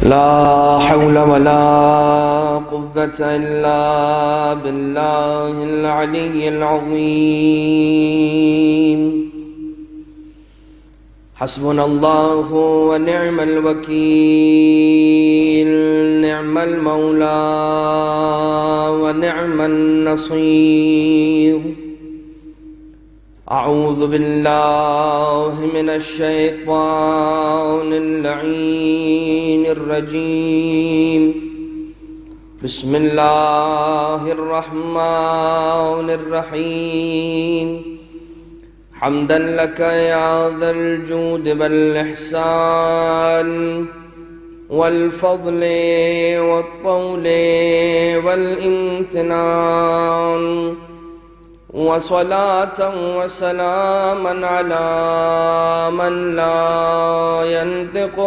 لا حول ولا قوة إلا بالله العلي العظيم. حسبنا الله ونعم الوكيل، نعم المولى ونعم النصير. أعوذ بالله من الشيطان اللعين الرجيم. بسم الله الرحمن الرحيم. حمدا لك يا ذا الجود والإحسان والفضل والطول والامتنان، وصلاة وسلاما على من لا ينطق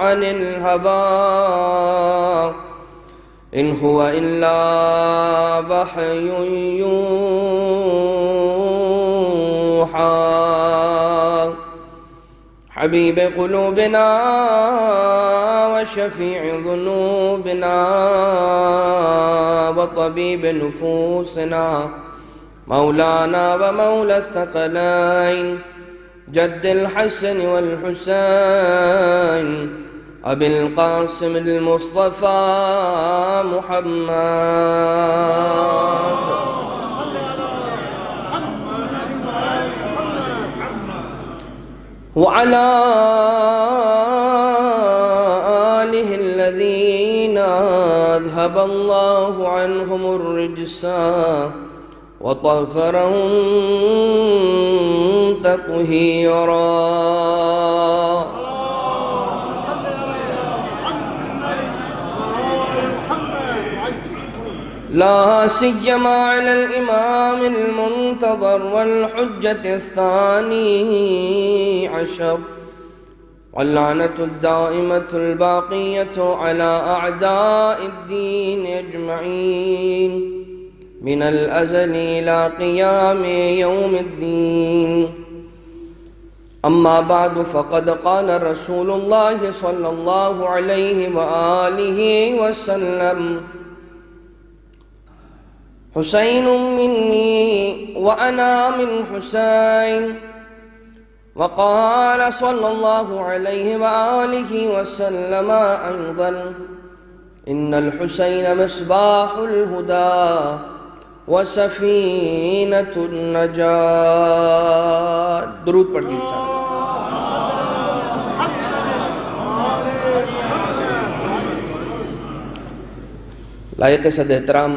عن الهوى، إن هو إلا وحي يوحى. حبيب قلوبنا وشفيع ذنوبنا وطبيب نفوسنا، مولانا ومولى الثقلين جد الحسن والحسين أبي القاسم المصطفى محمد، وعلى آله الذين أذهب الله عنهم الرجس وطهرهم تطهيرا. لا سيما على الإمام المنتظر والحجة الثاني عشر، واللعنة الدائمة الباقية على أعداء الدين أجمعين من الأزل إلى قيام يوم الدين. أما بعد، فقد قال رسول الله صلى الله عليه وآله وسلم: حسين مني وأنا من حسين. وقال صلى الله عليه وآله وسلم أيضا: إن الحسين مصباح الهدى وسفینۃ النجاة. درود پڑھ دیجیے. لائق صد احترام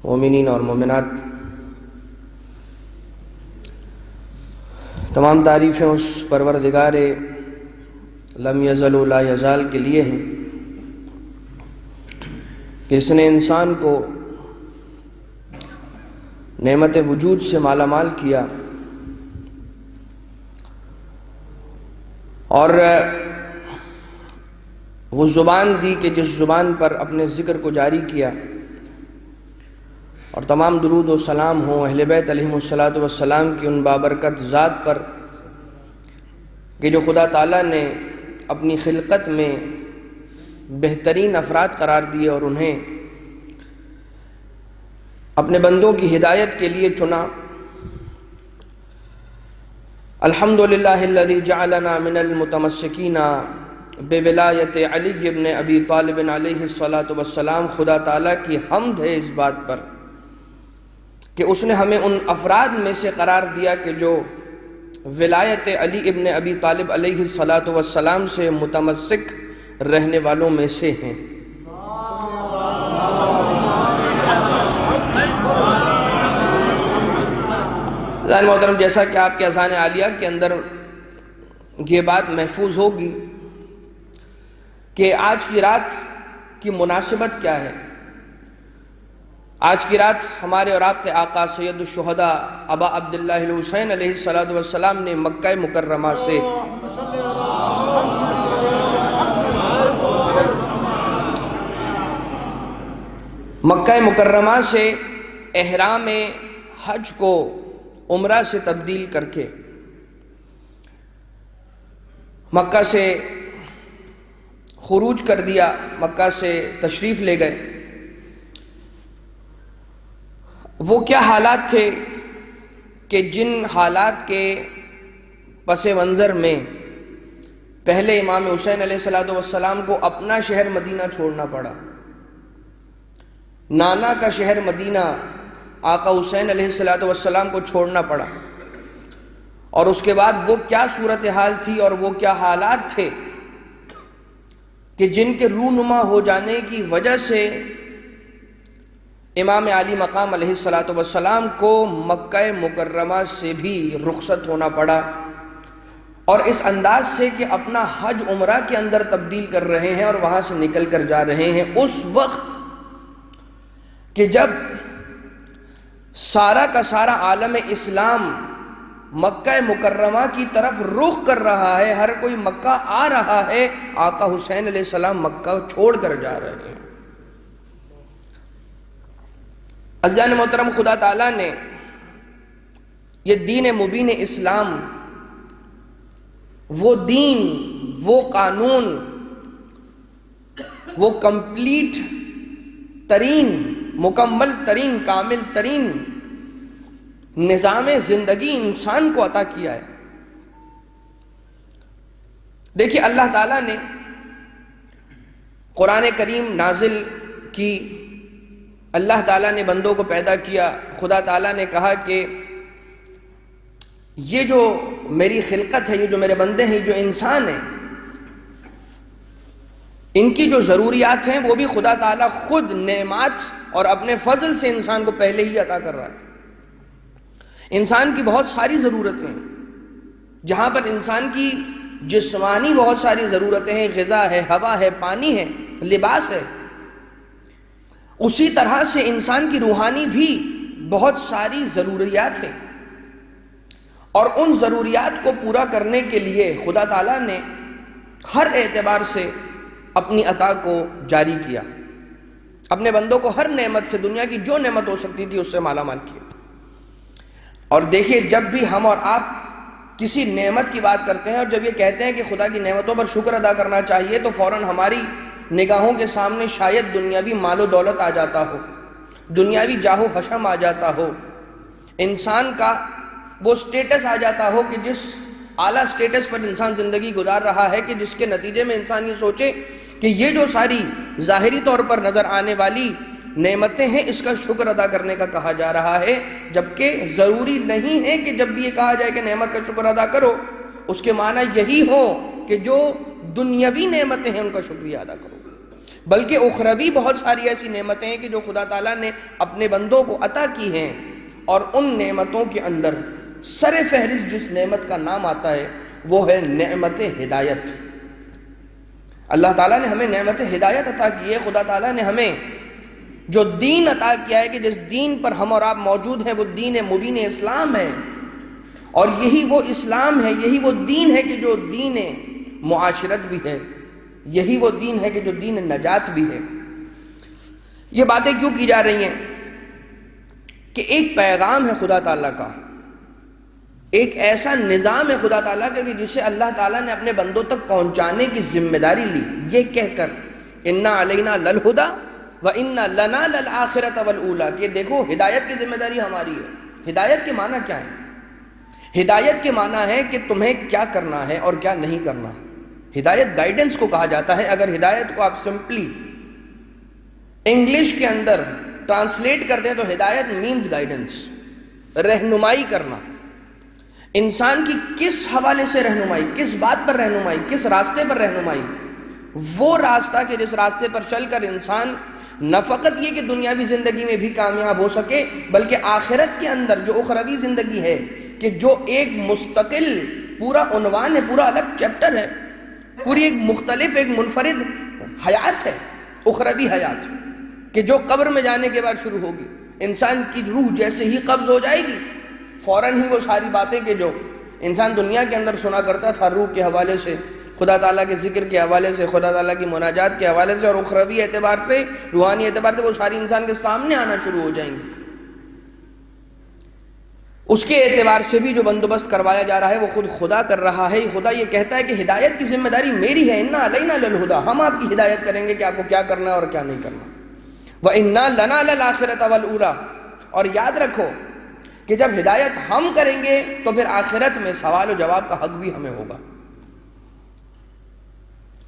مومنین اور مومنات، تمام تعریفیں اس پروردگار لم یزل و لا یزال کے لیے ہیں کہ اس نے انسان کو نعمت وجود سے مالا مال کیا، اور وہ زبان دی کہ جس زبان پر اپنے ذکر کو جاری کیا. اور تمام درود و سلام ہوں اہل بیت علیہم الصلاۃ والسلام کی ان بابرکت ذات پر کہ جو خدا تعالیٰ نے اپنی خلقت میں بہترین افراد قرار دیے اور انہیں اپنے بندوں کی ہدایت کے لیے چنا. الحمدللہ الذی جعلنا من المتمسکین بولایت علی ابن ابی طالب علیہ الصلاۃ والسلام. خدا تعالیٰ کی حمد ہے اس بات پر کہ اس نے ہمیں ان افراد میں سے قرار دیا کہ جو ولایت علی ابن ابی طالب علیہ الصلاۃ والسلام سے متمسک رہنے والوں میں سے ہیں. محترم، جیسا کہ آپ کے اذان عالیہ کے اندر یہ بات محفوظ ہوگی کہ آج کی رات کی مناسبت کیا ہے. آج کی رات ہمارے اور آپ کے آقا سید الشہداء ابا عبداللہ الحسین علیہ السلام نے مکہ مکرمہ سے مکہ مکرمہ سے احرام حج کو عمرہ سے تبدیل کر کے مکہ سے خروج کر دیا، مکہ سے تشریف لے گئے۔ وہ کیا حالات تھے کہ جن حالات کے پس منظر میں پہلے امام حسین علیہ السلام کو اپنا شہر مدینہ چھوڑنا پڑا، نانا کا شہر مدینہ آقا حسین علیہ السلام کو چھوڑنا پڑا، اور اس کے بعد وہ کیا صورتحال تھی اور وہ کیا حالات تھے کہ جن کے رونما ہو جانے کی وجہ سے امام علی مقام علیہ السلام کو مکہ مکرمہ سے بھی رخصت ہونا پڑا، اور اس انداز سے کہ اپنا حج عمرہ کے اندر تبدیل کر رہے ہیں اور وہاں سے نکل کر جا رہے ہیں، اس وقت کہ جب سارا کا سارا عالم اسلام مکہ مکرمہ کی طرف رخ کر رہا ہے، ہر کوئی مکہ آ رہا ہے، آقا حسین علیہ السلام مکہ چھوڑ کر جا رہے ہیں۔ عزیزان محترم، خدا تعالیٰ نے یہ دین مبین اسلام، وہ دین، وہ قانون، وہ کمپلیٹ ترین، مکمل ترین، کامل ترین نظام زندگی انسان کو عطا کیا ہے۔ دیکھیے، اللہ تعالیٰ نے قرآن کریم نازل کی، اللہ تعالیٰ نے بندوں کو پیدا کیا، خدا تعالیٰ نے کہا کہ یہ جو میری خلقت ہے، یہ جو میرے بندے ہیں، جو انسان ہیں، ان کی جو ضروریات ہیں وہ بھی خدا تعالیٰ خود نعمات اور اپنے فضل سے انسان کو پہلے ہی عطا کر رہا ہے۔ انسان کی بہت ساری ضرورتیں ہیں، جہاں پر انسان کی جسمانی بہت ساری ضرورتیں ہیں، غذا ہے، ہوا ہے، پانی ہے، لباس ہے، اسی طرح سے انسان کی روحانی بھی بہت ساری ضروریات ہیں، اور ان ضروریات کو پورا کرنے کے لیے خدا تعالیٰ نے ہر اعتبار سے اپنی عطا کو جاری کیا، اپنے بندوں کو ہر نعمت سے، دنیا کی جو نعمت ہو سکتی تھی اس سے مالا مال کیا۔ اور دیکھیے، جب بھی ہم اور آپ کسی نعمت کی بات کرتے ہیں اور جب یہ کہتے ہیں کہ خدا کی نعمتوں پر شکر ادا کرنا چاہیے، تو فوراً ہماری نگاہوں کے سامنے شاید دنیاوی مال و دولت آ جاتا ہو، دنیاوی جاہ و حشم آ جاتا ہو، انسان کا وہ سٹیٹس آ جاتا ہو کہ جس اعلیٰ سٹیٹس پر انسان زندگی گزار رہا ہے، کہ جس کے نتیجے میں انسان یہ سوچے کہ یہ جو ساری ظاہری طور پر نظر آنے والی نعمتیں ہیں، اس کا شکر ادا کرنے کا کہا جا رہا ہے، جبکہ ضروری نہیں ہے کہ جب بھی یہ کہا جائے کہ نعمت کا شکر ادا کرو، اس کے معنی یہی ہو کہ جو دنیاوی نعمتیں ہیں ان کا شکریہ ادا کرو، بلکہ اخروی بہت ساری ایسی نعمتیں ہیں کہ جو خدا تعالیٰ نے اپنے بندوں کو عطا کی ہیں، اور ان نعمتوں کے اندر سر فہرست جس نعمت کا نام آتا ہے وہ ہے نعمت ہدایت۔ اللہ تعالیٰ نے ہمیں نعمت ہدایت عطا کی ہے، خدا تعالیٰ نے ہمیں جو دین عطا کیا ہے کہ جس دین پر ہم اور آپ موجود ہیں وہ دین مبین اسلام ہے، اور یہی وہ اسلام ہے، یہی وہ دین ہے کہ جو دین معاشرت بھی ہے، یہی وہ دین ہے کہ جو دین نجات بھی ہے۔ یہ باتیں کیوں کی جا رہی ہیں کہ ایک پیغام ہے خدا تعالیٰ کا، ایک ایسا نظام ہے خدا تعالیٰ کا کہ جسے اللہ تعالیٰ نے اپنے بندوں تک پہنچانے کی ذمہ داری لی، یہ کہہ کر اِنَّا عَلَيْنَا لَلْهُدَى وَإِنَّا لَنَا لَلْآخِرَةَ وَالْأُولَى، کہ دیکھو ہدایت کی ذمہ داری ہماری ہے۔ ہدایت کے معنی کیا ہے؟ ہدایت کے معنی ہے کہ تمہیں کیا کرنا ہے اور کیا نہیں کرنا۔ ہدایت گائیڈنس کو کہا جاتا ہے۔ اگر ہدایت کو آپ سمپلی انگلش کے اندر ٹرانسلیٹ کر دیں تو ہدایت مینز گائیڈنس، رہنمائی کرنا، انسان کی کس حوالے سے رہنمائی، کس بات پر رہنمائی، کس راستے پر رہنمائی، وہ راستہ کہ جس راستے پر چل کر انسان نہ فقط یہ کہ دنیاوی زندگی میں بھی کامیاب ہو سکے، بلکہ آخرت کے اندر جو اخروی زندگی ہے، کہ جو ایک مستقل پورا عنوان ہے، پورا الگ چیپٹر ہے، پوری ایک مختلف، ایک منفرد حیات ہے، اخروی حیات، کہ جو قبر میں جانے کے بعد شروع ہوگی۔ انسان کی روح جیسے ہی قبض ہو جائے گی، فوراً ہی وہ ساری باتیں کہ جو انسان دنیا کے اندر سنا کرتا تھا روح کے حوالے سے، خدا تعالیٰ کے ذکر کے حوالے سے، خدا تعالیٰ کی مناجات کے حوالے سے اور اخروی اعتبار سے، روحانی اعتبار سے، وہ ساری انسان کے سامنے آنا شروع ہو جائیں گی۔ اس کے اعتبار سے بھی جو بندوبست کروایا جا رہا ہے وہ خود خدا کر رہا ہے. خدا یہ کہتا ہے کہ ہدایت کی ذمہ داری میری ہے. اِنَّا عَلَيْنَا لَلْهُدَىٰ، ہم آپ کی ہدایت کریں گے کہ آپ کو کیا کرنا ہے اور کیا نہیں کرنا. وَإِنَّا لَنَا لَلْآخِرَةَ وَالْأُولَىٰ، اور یاد رکھو کہ جب ہدایت ہم کریں گے تو پھر آخرت میں سوال و جواب کا حق بھی ہمیں ہوگا.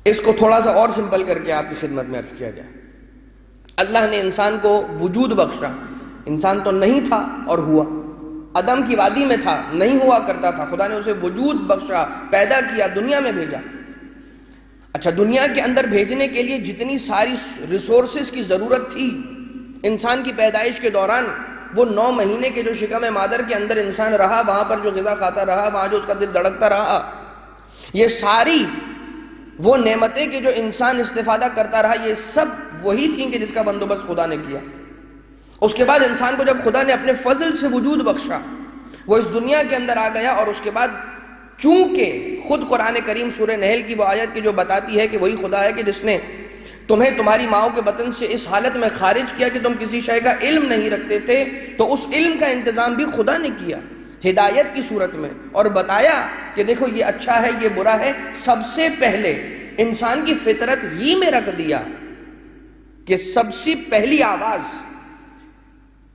اس کو تھوڑا سا اور سمپل کر کے آپ کی خدمت میں عرض کیا جائے. اللہ نے انسان کو وجود بخشا. انسان تو نہیں تھا اور ہوا. عدم کی وادی میں تھا، نہیں ہوا کرتا تھا. خدا نے اسے وجود بخشا، پیدا کیا، دنیا میں بھیجا. اچھا، دنیا کے اندر بھیجنے کے لیے جتنی ساری ریسورسز کی ضرورت تھی انسان کی پیدائش کے دوران، وہ 9 مہینے کے جو شکم مادر کے اندر انسان رہا، وہاں پر جو غذا کھاتا رہا، وہاں جو اس کا دل دھڑکتا رہا، یہ ساری وہ نعمتیں کہ جو انسان استفادہ کرتا رہا، یہ سب وہی تھیں کہ جس کا بندوبست خدا نے کیا. اس کے بعد انسان کو جب خدا نے اپنے فضل سے وجود بخشا، وہ اس دنیا کے اندر آ گیا. اور اس کے بعد چونکہ خود قرآن کریم سورہ نحل کی وہ آیت کی جو بتاتی ہے کہ وہی خدا ہے کہ جس نے تمہیں تمہاری ماؤں کے بطن سے اس حالت میں خارج کیا کہ تم کسی شے کا علم نہیں رکھتے تھے، تو اس علم کا انتظام بھی خدا نے کیا ہدایت کی صورت میں، اور بتایا کہ دیکھو یہ اچھا ہے، یہ برا ہے. سب سے پہلے انسان کی فطرت ہی میں رکھ دیا کہ سب سے پہلی آواز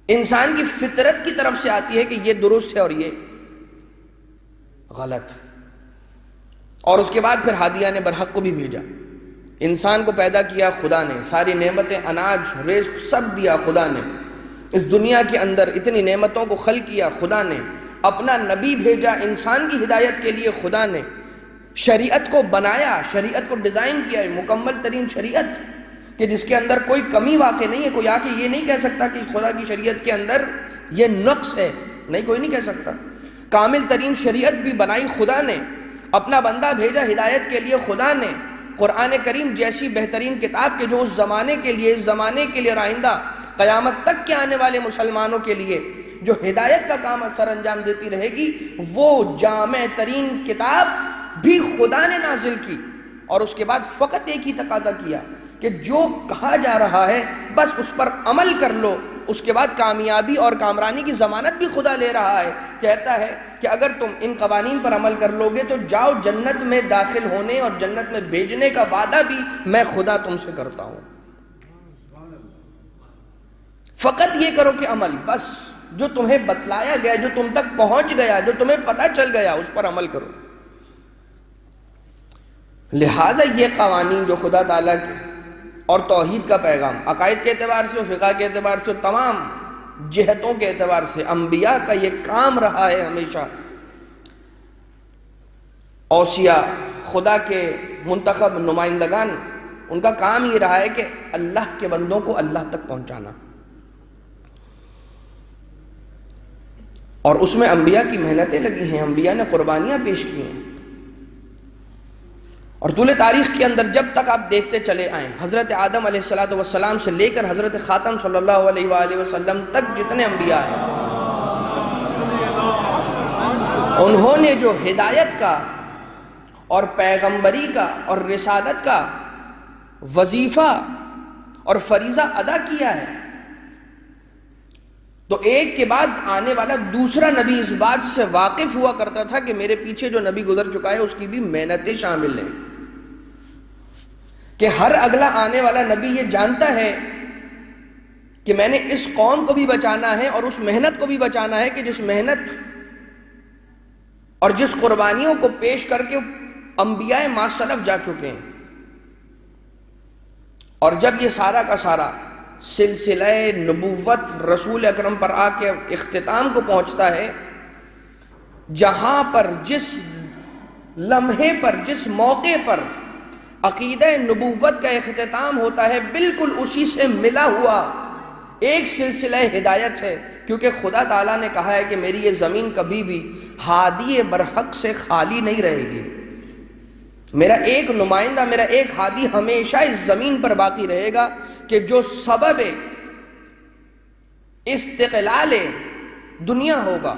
انسان کی فطرت کی طرف سے آتی ہے کہ یہ درست ہے اور یہ غلط. اور اس کے بعد پھر ہادیان برحق کو بھی بھیجا. انسان کو پیدا کیا خدا نے، ساری نعمتیں، اناج، رزق سب دیا خدا نے. اس دنیا کے اندر اتنی نعمتوں کو خلق کیا خدا نے. اپنا نبی بھیجا انسان کی ہدایت کے لیے خدا نے. شریعت کو بنایا، شریعت کو ڈیزائن کیا، مکمل ترین شریعت کہ جس کے اندر کوئی کمی واقع نہیں ہے. کوئی آ کے یہ نہیں کہہ سکتا کہ خدا کی شریعت کے اندر یہ نقص ہے، نہیں، کوئی نہیں کہہ سکتا. کامل ترین شریعت بھی بنائی خدا نے. اپنا بندہ بھیجا ہدایت کے لیے خدا نے. قرآن کریم جیسی بہترین کتاب کہ جو اس زمانے کے لیے، اس زمانے کے لیے اور آئندہ قیامت تک کے آنے والے مسلمانوں کے لیے جو ہدایت کا کام سر انجام دیتی رہے گی، وہ جامع ترین کتاب بھی خدا نے نازل کی. اور اس کے بعد فقط ایک ہی تقاضا کیا کہ جو کہا جا رہا ہے بس اس پر عمل کر لو. اس کے بعد کامیابی اور کامرانی کی ضمانت بھی خدا لے رہا ہے. کہتا ہے کہ اگر تم ان قوانین پر عمل کر لو گے تو جاؤ، جنت میں داخل ہونے اور جنت میں بھیجنے کا وعدہ بھی میں خدا تم سے کرتا ہوں. فقط یہ کرو کہ عمل، بس جو تمہیں بتلایا گیا، جو تم تک پہنچ گیا، جو تمہیں پتہ چل گیا، اس پر عمل کرو. لہٰذا یہ قوانین جو خدا تعالیٰ کے اور توحید کا پیغام، عقائد کے اعتبار سے، فقہ کے اعتبار سے، تمام جہتوں کے اعتبار سے انبیاء کا یہ کام رہا ہے ہمیشہ. اوصیاء، خدا کے منتخب نمائندگان، ان کا کام یہ رہا ہے کہ اللہ کے بندوں کو اللہ تک پہنچانا. اور اس میں انبیاء کی محنتیں لگی ہیں، انبیاء نے قربانیاں پیش کی ہیں. اور طول تاریخ کے اندر جب تک آپ دیکھتے چلے آئیں، حضرت آدم علیہ السلام سے لے کر حضرت خاتم صلی اللہ علیہ وآلہ وسلم تک جتنے انبیاء ہیں، انہوں نے جو ہدایت کا اور پیغمبری کا اور رسالت کا وظیفہ اور فریضہ ادا کیا ہے، تو ایک کے بعد آنے والا دوسرا نبی اس بات سے واقف ہوا کرتا تھا کہ میرے پیچھے جو نبی گزر چکا ہے اس کی بھی محنتیں شامل ہیں. کہ ہر اگلا آنے والا نبی یہ جانتا ہے کہ میں نے اس قوم کو بھی بچانا ہے اور اس محنت کو بھی بچانا ہے کہ جس محنت اور جس قربانیوں کو پیش کر کے انبیاء ما سلف جا چکے ہیں. اور جب یہ سارا کا سارا سلسلہ نبوت رسول اکرم پر آ کے اختتام کو پہنچتا ہے، جہاں پر جس لمحے پر، جس موقع پر عقیدہ نبوت کا اختتام ہوتا ہے، بالکل اسی سے ملا ہوا ایک سلسلہ ہدایت ہے. کیونکہ خدا تعالیٰ نے کہا ہے کہ میری یہ زمین کبھی بھی ہادی برحق سے خالی نہیں رہے گی. میرا ایک نمائندہ، میرا ایک ہادی ہمیشہ اس زمین پر باقی رہے گا کہ جو سبب استقلال دنیا ہوگا،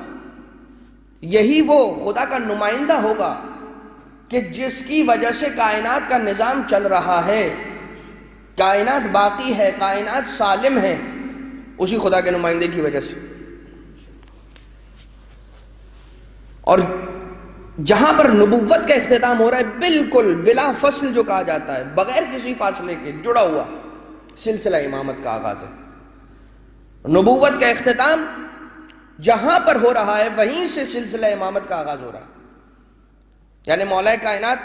یہی وہ خدا کا نمائندہ ہوگا کہ جس کی وجہ سے کائنات کا نظام چل رہا ہے، کائنات باقی ہے، کائنات سالم ہے، اسی خدا کے نمائندے کی وجہ سے. اور جہاں پر نبوت کا اختتام ہو رہا ہے بالکل بلا فصل جو کہا جاتا ہے، بغیر کسی فاصلے کے جڑا ہوا سلسلہ امامت کا آغاز ہے۔ نبوت کا اختتام جہاں پر ہو رہا ہے وہیں سے سلسلہ امامت کا آغاز ہو رہا ہے، یعنی مولا کائنات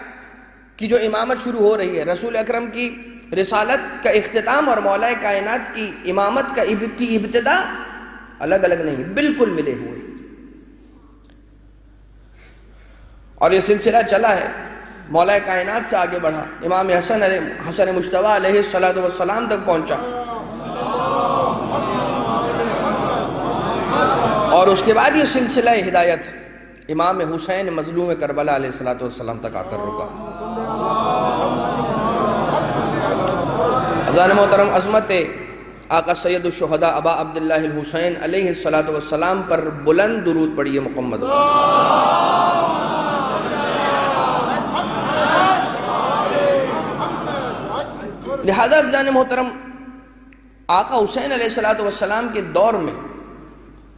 کی جو امامت شروع ہو رہی ہے، رسول اکرم کی رسالت کا اختتام اور مولا کائنات کی امامت کی ابتدا الگ الگ نہیں، بالکل ملے ہوئے، اور یہ سلسلہ چلا ہے، مولا کائنات سے آگے بڑھا، امام حسن مجتبیٰ علیہ السلام تک پہنچا، اور اس کے بعد یہ سلسلہ ہدایت امام حسین مظلوم کربلا علیہ السلام تک آ کر رکا۔ عزیزان محترم، عظمت آقا سید الشہداء ابا عبداللہ الحسین علیہ السلام پر بلند درود پڑھیے محمد۔ لہذا عزیزان محترم، آقا حسین علیہ السلام کے دور میں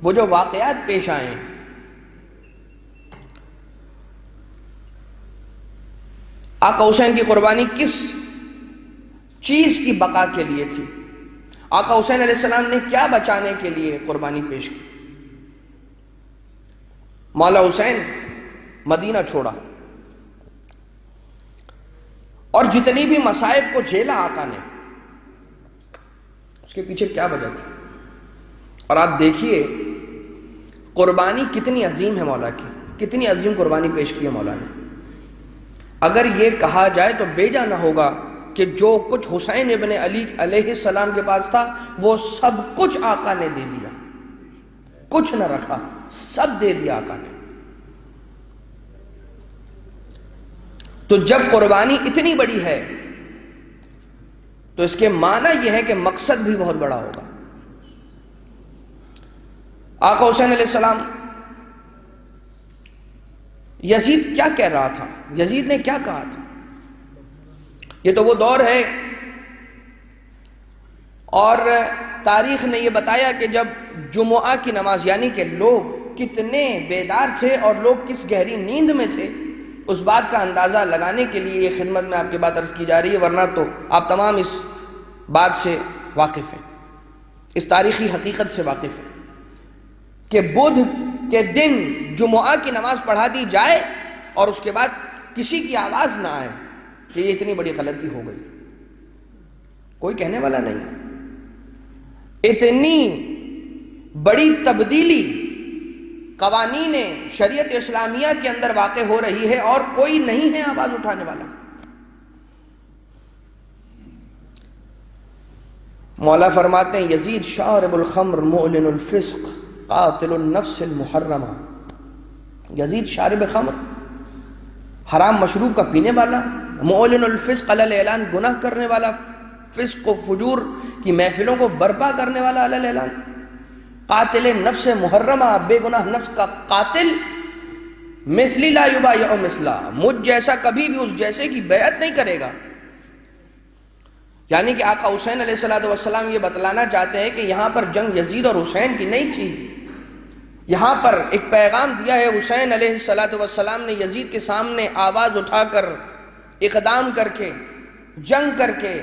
وہ جو واقعات پیش آئے ہیں، آقا حسین کی قربانی کس چیز کی بقا کے لیے تھی؟ آقا حسین علیہ السلام نے کیا بچانے کے لیے قربانی پیش کی؟ مولا حسین مدینہ چھوڑا، اور جتنی بھی مصائب کو جھیلا آقا نے، اس کے پیچھے کیا وجہ تھی؟ اور آپ دیکھیے قربانی کتنی عظیم ہے مولا کی، کتنی عظیم قربانی پیش کی ہے مولا نے۔ اگر یہ کہا جائے تو بیجا نہ ہوگا کہ جو کچھ حسین ابن علی علیہ السلام کے پاس تھا وہ سب کچھ آقا نے دے دیا، کچھ نہ رکھا، سب دے دیا آقا نے۔ تو جب قربانی اتنی بڑی ہے تو اس کے معنی یہ ہے کہ مقصد بھی بہت بڑا ہوگا۔ آقا حسین علیہ السلام، یزید کیا کہہ رہا تھا؟ یزید نے کیا کہا تھا؟ یہ تو وہ دور ہے، اور تاریخ نے یہ بتایا کہ جب جمعہ کی نماز، یعنی کہ لوگ کتنے بیدار تھے اور لوگ کس گہری نیند میں تھے، اس بات کا اندازہ لگانے کے لیے یہ خدمت میں آپ کی بات عرض کی جا رہی ہے، ورنہ تو آپ تمام اس بات سے واقف ہیں، اس تاریخی حقیقت سے واقف ہیں کہ بدھ کے دن جمعہ کی نماز پڑھا دی جائے اور اس کے بعد کسی کی آواز نہ آئے کہ یہ اتنی بڑی غلطی ہو گئی، کوئی کہنے والا نہیں ہے۔ اتنی بڑی تبدیلی قوانین شریعت اسلامیہ کے اندر واقع ہو رہی ہے اور کوئی نہیں ہے آواز اٹھانے والا۔ مولا فرماتے ہیں یزید شارب الخمر معلن الفسق قاتل النفس المحرمہ، یزید شارب خمر، حرام مشروب کا پینے والا، معلن الفسق علی الاعلان گناہ کرنے والا، فسق و فجور کی محفلوں کو برپا کرنے والا علی الاعلان، قاتل نفس محرمہ، بے گناہ نفس کا قاتل، مثلی لا یبایع مثلا، مجھ جیسا کبھی بھی اس جیسے کی بیعت نہیں کرے گا۔ یعنی کہ آقا حسین علیہ السلام یہ بتلانا چاہتے ہیں کہ یہاں پر جنگ یزید اور حسین کی نہیں تھی، یہاں پر ایک پیغام دیا ہے حسین علیہ السلام نے یزید کے سامنے آواز اٹھا کر، اقدام کر کے، جنگ کر کے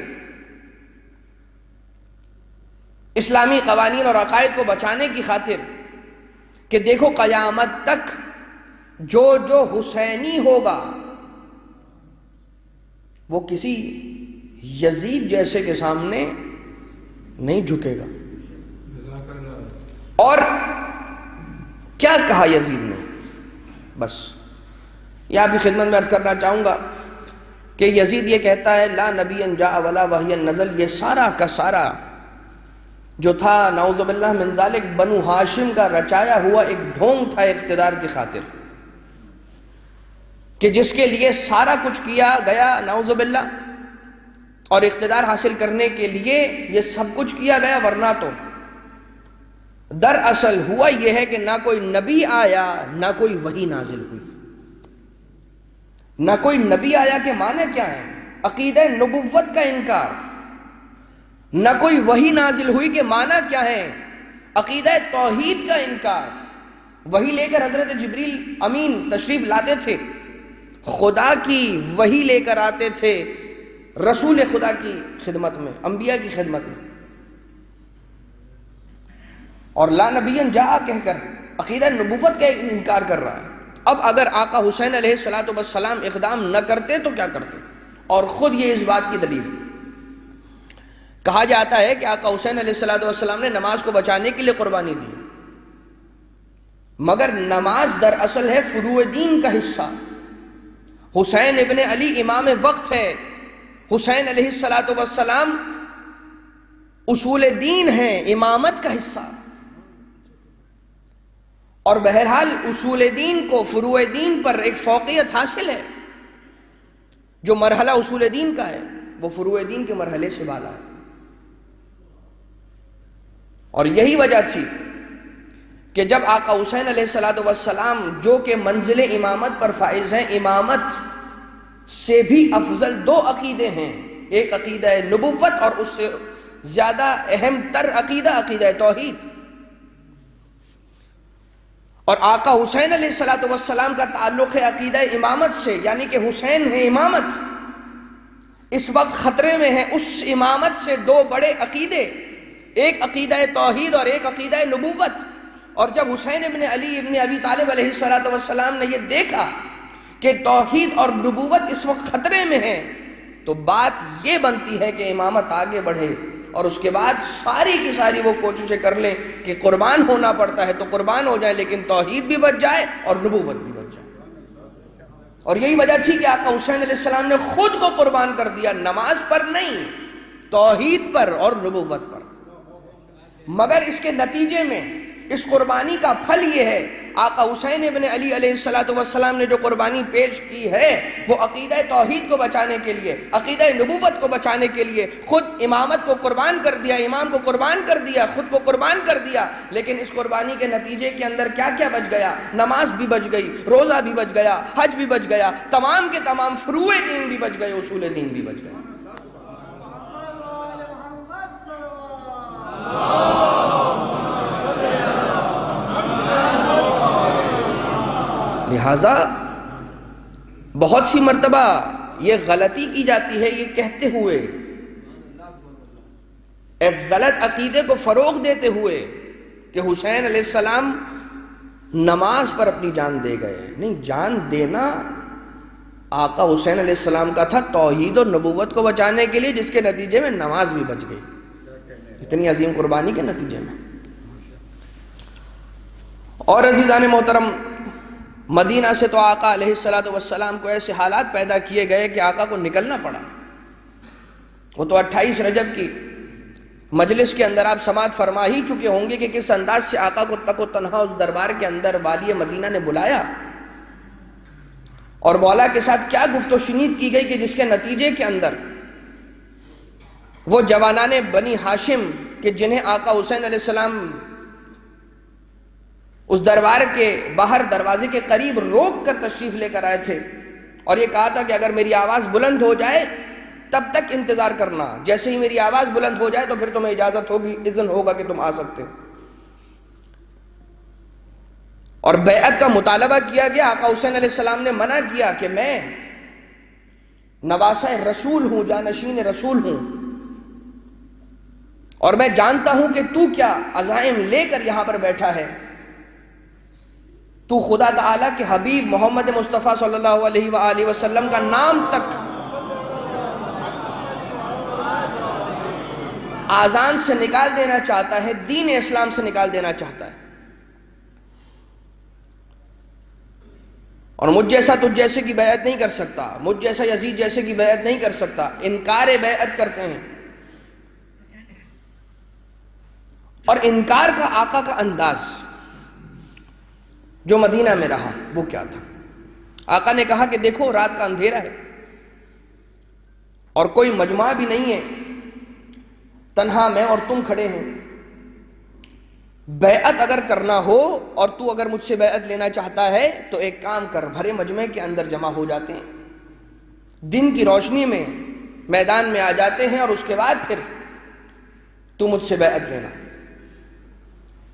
اسلامی قوانین اور عقائد کو بچانے کی خاطر کہ دیکھو قیامت تک جو جو حسینی ہوگا وہ کسی یزید جیسے کے سامنے نہیں جھکے گا۔ اور کیا کہا یزید نے؟ بس یہ آپ کی خدمت میں عرض کرنا چاہوں گا کہ یزید یہ کہتا ہے لا نبی جاء ولا وحی نزل، یہ سارا کا سارا جو تھا نعوذ باللہ من ذالک بنو ہاشم کا رچایا ہوا ایک ڈھونگ تھا اقتدار کی خاطر، کہ جس کے لیے سارا کچھ کیا گیا نعوذ باللہ، اور اقتدار حاصل کرنے کے لیے یہ سب کچھ کیا گیا، ورنہ تو دراصل ہوا یہ ہے کہ نہ کوئی نبی آیا نہ کوئی وحی نازل ہوئی۔ نہ کوئی نبی آیا کے معنی کیا ہے؟ عقیدہ نبوت کا انکار۔ نہ کوئی وحی نازل ہوئی کے معنی کیا ہے؟ عقیدہ توحید کا انکار۔ وحی لے کر حضرت جبریل امین تشریف لاتے تھے، خدا کی وحی لے کر آتے تھے رسول خدا کی خدمت میں، انبیاء کی خدمت میں، اور لا نبی جاء کہہ کر عقیدہ نبوت کا انکار کر رہا ہے۔ اب اگر آقا حسین علیہ السلام اقدام نہ کرتے تو کیا کرتے؟ اور خود یہ اس بات کی دلیل کہا جاتا ہے کہ آقا حسین علیہ السلام نے نماز کو بچانے کے لیے قربانی دی، مگر نماز دراصل ہے فروع دین کا حصہ۔ حسین ابن علی امام وقت ہے، حسین علیہ السلام اصول دین ہے، امامت کا حصہ، اور بہرحال اصول دین کو فروع دین پر ایک فوقیت حاصل ہے۔ جو مرحلہ اصول دین کا ہے وہ فروع دین کے مرحلے سے بالا ہے، اور یہی وجہ تھی کہ جب آقا حسین علیہ السلام جو کہ منزل امامت پر فائز ہیں، امامت سے بھی افضل دو عقیدے ہیں، ایک عقیدہ نبوت اور اس سے زیادہ اہم تر عقیدہ توحید، اور آقا حسین علیہ السلام کا تعلق ہے عقیدہ امامت سے، یعنی کہ حسین ہے امامت، اس وقت خطرے میں ہے اس امامت سے دو بڑے عقیدے، ایک عقیدہ توحید اور ایک عقیدہ نبوت۔ اور جب حسین ابن علی ابن ابی طالب علیہ السلام نے یہ دیکھا کہ توحید اور نبوت اس وقت خطرے میں ہے، تو بات یہ بنتی ہے کہ امامت آگے بڑھے، اور اس کے بعد ساری کی ساری وہ کوششیں کر لیں کہ قربان ہونا پڑتا ہے تو قربان ہو جائے، لیکن توحید بھی بچ جائے اور نبوت بھی بچ جائے۔ اور یہی وجہ تھی کہ آقا حسین علیہ السلام نے خود کو قربان کر دیا، نماز پر نہیں، توحید پر اور نبوت پر۔ مگر اس کے نتیجے میں اس قربانی کا پھل یہ ہے، آقا حسین ابن علی علیہ السلام نے جو قربانی پیش کی ہے وہ عقیدہ توحید کو بچانے کے لیے، عقیدہ نبوت کو بچانے کے لیے، خود امامت کو قربان کر دیا، امام کو قربان کر دیا، خود کو قربان کر دیا۔ لیکن اس قربانی کے نتیجے کے اندر کیا کیا بچ گیا؟ نماز بھی بچ گئی، روزہ بھی بچ گیا، حج بھی بچ گیا، تمام کے تمام فروع دین بھی بچ گئے، اصول دین بھی بچ گئے۔ لہٰذا بہت سی مرتبہ یہ غلطی کی جاتی ہے، یہ کہتے ہوئے، ایک غلط عقیدے کو فروغ دیتے ہوئے کہ حسین علیہ السلام نماز پر اپنی جان دے گئے۔ نہیں، جان دینا آقا حسین علیہ السلام کا تھا توحید اور نبوت کو بچانے کے لیے، جس کے نتیجے میں نماز بھی بچ گئی، اتنی عظیم قربانی کے نتیجے میں۔ اور عزیزان محترم، مدینہ سے تو آقا علیہ السلام کو ایسے حالات پیدا کیے گئے کہ آقا کو نکلنا پڑا۔ وہ تو 28 رجب کی مجلس کے اندر آپ سماعت فرما ہی چکے ہوں گے کہ کس انداز سے آقا کو تک و تنہا اس دربار کے اندر والی مدینہ نے بلایا، اور مولا کے ساتھ کیا گفت و شنید کی گئی کہ جس کے نتیجے کے اندر وہ جوانان بنی ہاشم کہ جنہیں آقا حسین علیہ السلام اس دربار کے باہر دروازے کے قریب روک کر تشریف لے کر آئے تھے، اور یہ کہا تھا کہ اگر میری آواز بلند ہو جائے تب تک انتظار کرنا، جیسے ہی میری آواز بلند ہو جائے تو پھر تمہیں اجازت ہوگی، اذن ہوگا کہ تم آ سکتے ہو۔ اور بیعت کا مطالبہ کیا گیا، آقا حسین علیہ السلام نے منع کیا کہ میں نواسہ رسول ہوں، جانشین رسول ہوں، اور میں جانتا ہوں کہ تو کیا عزائم لے کر یہاں پر بیٹھا ہے، تو خدا تعالیٰ کے حبیب محمد مصطفیٰ صلی اللہ علیہ وآلہ وسلم کا نام تک آذان سے نکال دینا چاہتا ہے، دین اسلام سے نکال دینا چاہتا ہے، اور مجھ جیسا تجھ جیسے کی بیعت نہیں کر سکتا، مجھ جیسا یزید جیسے کی بیعت نہیں کر سکتا، انکار بیعت کرتے ہیں۔ اور انکار کا آقا کا انداز جو مدینہ میں رہا وہ کیا تھا؟ آقا نے کہا کہ دیکھو رات کا اندھیرا ہے اور کوئی مجمع بھی نہیں ہے، تنہا میں اور تم کھڑے ہیں، بیعت اگر کرنا ہو اور تو اگر مجھ سے بیعت لینا چاہتا ہے تو ایک کام کر، بھرے مجمع کے اندر جمع ہو جاتے ہیں، دن کی روشنی میں میدان میں آ جاتے ہیں، اور اس کے بعد پھر تو مجھ سے بیعت لینا۔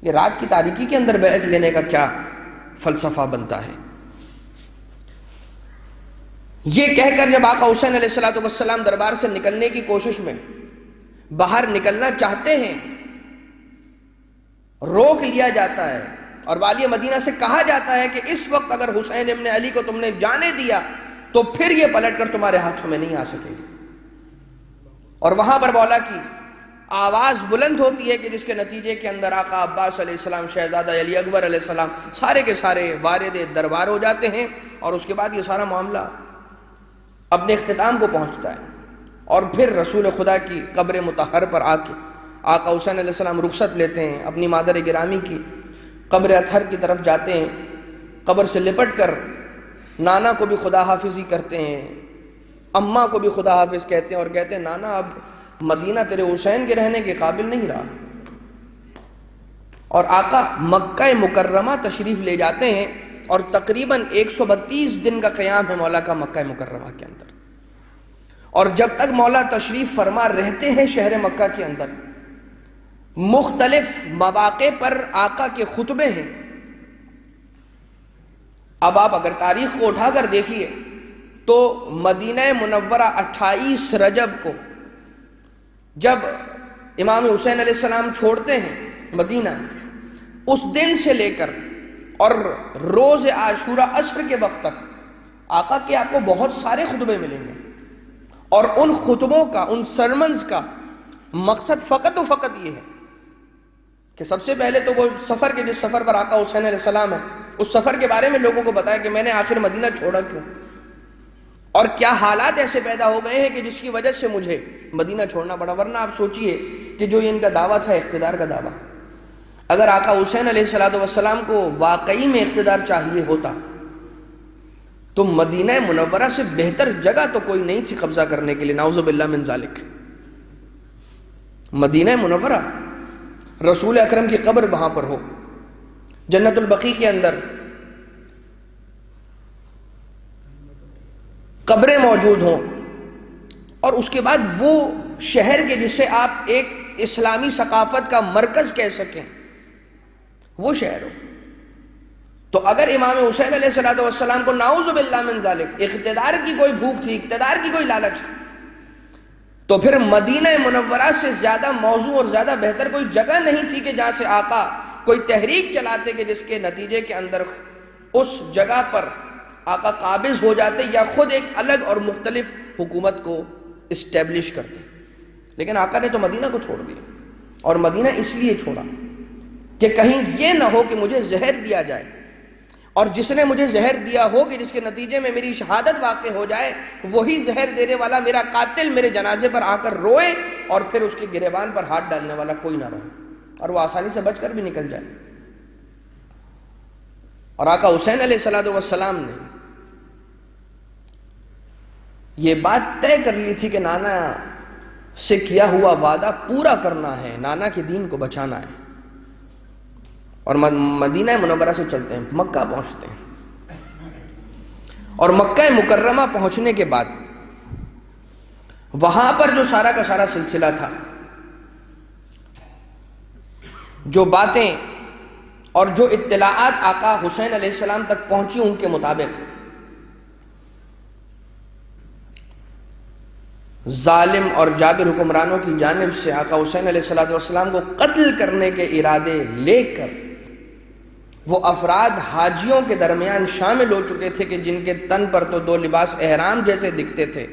یہ رات کی تاریکی کے اندر بیعت لینے کا کیا فلسفہ بنتا ہے۔ یہ کہہ کر جب آقا حسین علیہ السلام دربار سے نکلنے کی کوشش میں باہر نکلنا چاہتے ہیں، روک لیا جاتا ہے اور والی مدینہ سے کہا جاتا ہے کہ اس وقت اگر حسین ابن علی کو تم نے جانے دیا تو پھر یہ پلٹ کر تمہارے ہاتھوں میں نہیں آ سکے گی۔ اور وہاں پر مولا کی آواز بلند ہوتی ہے کہ جس کے نتیجے کے اندر آقا عباس علیہ السلام، شہزادہ علی اکبر علیہ السلام سارے کے سارے وارد دربار ہو جاتے ہیں، اور اس کے بعد یہ سارا معاملہ اپنے اختتام کو پہنچتا ہے۔ اور پھر رسول خدا کی قبر مطہر پر آ کے آقا حسین علیہ السلام رخصت لیتے ہیں، اپنی مادر گرامی کی قبر اطہر کی طرف جاتے ہیں، قبر سے لپٹ کر نانا کو بھی خدا حافظی کرتے ہیں، اماں کو بھی خدا حافظ کہتے ہیں، اور کہتے ہیں نانا اب مدینہ تیرے حسین کے رہنے کے قابل نہیں رہا۔ اور آقا مکہ مکرمہ تشریف لے جاتے ہیں، اور تقریباً 132 دن کا قیام ہے مولا کا مکہ مکرمہ کے اندر۔ اور جب تک مولا تشریف فرما رہتے ہیں شہر مکہ کے اندر، مختلف مواقع پر آقا کے خطبے ہیں۔ اب آپ اگر تاریخ کو اٹھا کر دیکھیے تو مدینہ منورہ 28 رجب کو جب امام حسین علیہ السلام چھوڑتے ہیں مدینہ، اس دن سے لے کر اور روز عاشوراء عصر کے وقت تک آقا کے آپ کو بہت سارے خطبے ملیں گے، اور ان خطبوں کا، ان سرمنز کا مقصد فقط و فقط یہ ہے کہ سب سے پہلے تو وہ سفر کے، جس سفر پر آقا حسین علیہ السلام ہے، اس سفر کے بارے میں لوگوں کو بتایا کہ میں نے آخر مدینہ چھوڑا کیوں، اور کیا حالات ایسے پیدا ہو گئے ہیں کہ جس کی وجہ سے مجھے مدینہ چھوڑنا پڑا۔ ورنہ آپ سوچئے کہ جو ان کا دعویٰ تھا اقتدار کا دعویٰ، اگر آقا حسین علیہ السلام کو واقعی میں اقتدار چاہیے ہوتا تو مدینہ منورہ سے بہتر جگہ تو کوئی نہیں تھی قبضہ کرنے کے لیے، نعوذ باللہ من ذالک۔ مدینہ منورہ، رسول اکرم کی قبر وہاں پر ہو، جنت البقیع کے اندر قبریں موجود ہوں، اور اس کے بعد وہ شہر کے جسے آپ ایک اسلامی ثقافت کا مرکز کہہ سکیں، وہ شہر ہو۔ تو اگر امام حسین علیہ السلام کو نعوذ باللہ من ذالک اقتدار کی کوئی بھوک تھی، اقتدار کی کوئی لالچ تھی، تو پھر مدینہ منورہ سے زیادہ موضوع اور زیادہ بہتر کوئی جگہ نہیں تھی کہ جہاں سے آقا کوئی تحریک چلاتے کہ جس کے نتیجے کے اندر اس جگہ پر آقا قابض ہو جاتے یا خود ایک الگ اور مختلف حکومت کو اسٹیبلش کرتے۔ لیکن آقا نے تو مدینہ کو چھوڑ دیا، اور مدینہ اس لیے چھوڑا کہ کہیں یہ نہ ہو کہ مجھے زہر دیا جائے، اور جس نے مجھے زہر دیا ہو کہ جس کے نتیجے میں میری شہادت واقع ہو جائے، وہی زہر دینے والا میرا قاتل میرے جنازے پر آ کر روئے، اور پھر اس کے گریبان پر ہاتھ ڈالنے والا کوئی نہ رہے، اور وہ آسانی سے بچ کر بھی نکل جائے۔ اور آقا حسین علیہ السلام نے یہ بات طے کر لی تھی کہ نانا سے کیا ہوا وعدہ پورا کرنا ہے، نانا کے دین کو بچانا ہے، اور مدینہ منورہ سے چلتے ہیں، مکہ پہنچتے ہیں۔ اور مکہ مکرمہ پہنچنے کے بعد وہاں پر جو سارا کا سارا سلسلہ تھا، جو باتیں اور جو اطلاعات آقا حسین علیہ السلام تک پہنچی، ان کے مطابق ظالم اور جابر حکمرانوں کی جانب سے آقا حسین علیہ السلام کو قتل کرنے کے ارادے لے کر وہ افراد حاجیوں کے درمیان شامل ہو چکے تھے کہ جن کے تن پر تو دو لباس احرام جیسے دکھتے تھے،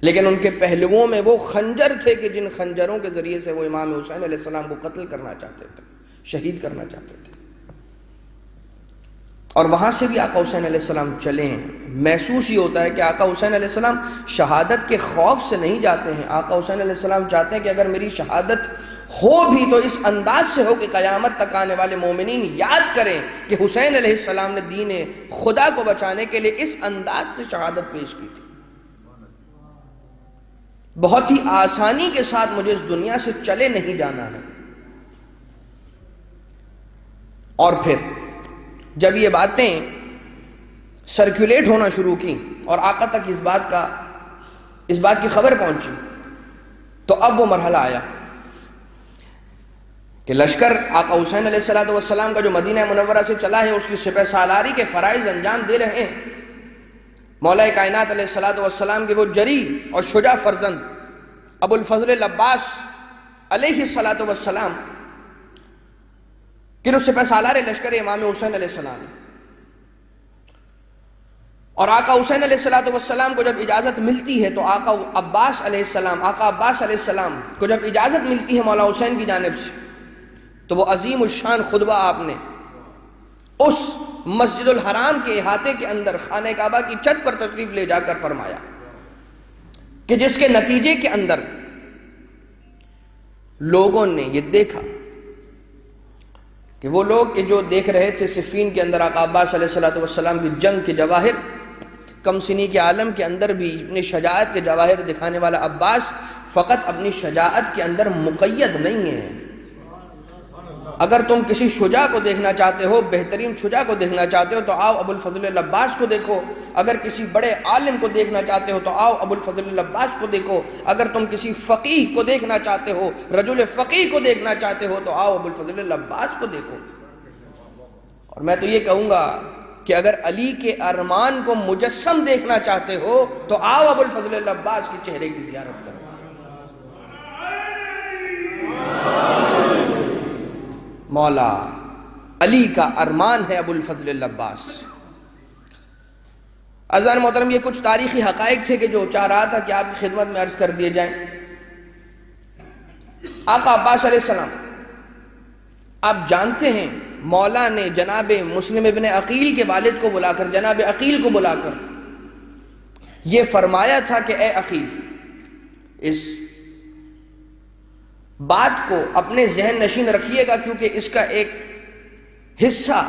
لیکن ان کے پہلوؤں میں وہ خنجر تھے کہ جن خنجروں کے ذریعے سے وہ امام حسین علیہ السلام کو قتل کرنا چاہتے تھے، شہید کرنا چاہتے تھے۔ اور وہاں سے بھی آقا حسین علیہ السلام چلے ہیں۔ محسوس یہ ہوتا ہے کہ آقا حسین علیہ السلام شہادت کے خوف سے نہیں جاتے ہیں، آقا حسین علیہ السلام چاہتے ہیں کہ اگر میری شہادت ہو بھی تو اس انداز سے ہو کہ قیامت تک آنے والے مومنین یاد کریں کہ حسین علیہ السلام نے دین خدا کو بچانے کے لیے اس انداز سے شہادت پیش کی تھی۔ بہت ہی آسانی کے ساتھ مجھے اس دنیا سے چلے نہیں جانا ہے۔ اور پھر جب یہ باتیں سرکولیٹ ہونا شروع کی اور آقا تک اس بات کی خبر پہنچی، تو اب وہ مرحلہ آیا کہ لشکر آقا حسین علیہ السلام کا جو مدینہ منورہ سے چلا ہے، اس کی سپہ سالاری کے فرائض انجام دے رہے ہیں۔ مولا کائنات علیہ السلام کے وہ جری اور شجاع فرزند ابو الفضل العباس علیہ السلام کہ جو سپہ سالار لشکر امام حسین علیہ السلام، اور آقا حسین علیہ السلام کو جب اجازت ملتی ہے تو آقا عباس علیہ السلام کو جب اجازت ملتی ہے مولا حسین کی جانب سے، تو وہ عظیم الشان خطبہ آپ نے اس مسجد الحرام کے احاطے کے اندر خانہ کعبہ کی چھت پر تشریف لے جا کر فرمایا، کہ جس کے نتیجے کے اندر لوگوں نے یہ دیکھا کہ وہ لوگ کہ جو دیکھ رہے تھے صفین کے اندر آقا عباس علیہ السلام کی جنگ کے جواہر، کم سنی کے عالم کے اندر بھی اپنی شجاعت کے جواہر دکھانے والا عباس فقط اپنی شجاعت کے اندر مقید نہیں ہے۔ اگر تم کسی شجاع کو دیکھنا چاہتے ہو، بہترین شجاع کو دیکھنا چاہتے ہو، تو آؤ ابو الفضل العباس کو دیکھو۔ اگر کسی بڑے عالم کو دیکھنا چاہتے ہو تو آؤ ابو الفضل العباس کو دیکھو۔ اگر تم کسی فقیہ کو دیکھنا چاہتے ہو، رجل فقیہ کو دیکھنا چاہتے ہو، تو آؤ ابو الفضل العباس کو دیکھو۔ اور میں تو یہ کہوں گا کہ اگر علی کے ارمان کو مجسم دیکھنا چاہتے ہو تو آؤ ابو الفضل العباس کے چہرے کی زیارت کرو۔ مولا علی کا ارمان ہے ابو الفضل العباس۔ عزیزان محترم، یہ کچھ تاریخی حقائق تھے کہ جو چاہ رہا تھا کہ آپ کی خدمت میں عرض کر دیے جائیں۔ آقا عباس علیہ السلام، آپ جانتے ہیں مولا نے جناب مسلم ابن عقیل کے والد کو بلا کر، جناب عقیل کو بلا کر یہ فرمایا تھا کہ اے عقیل، اس بات کو اپنے ذہن نشین رکھیے گا، کیونکہ اس کا ایک حصہ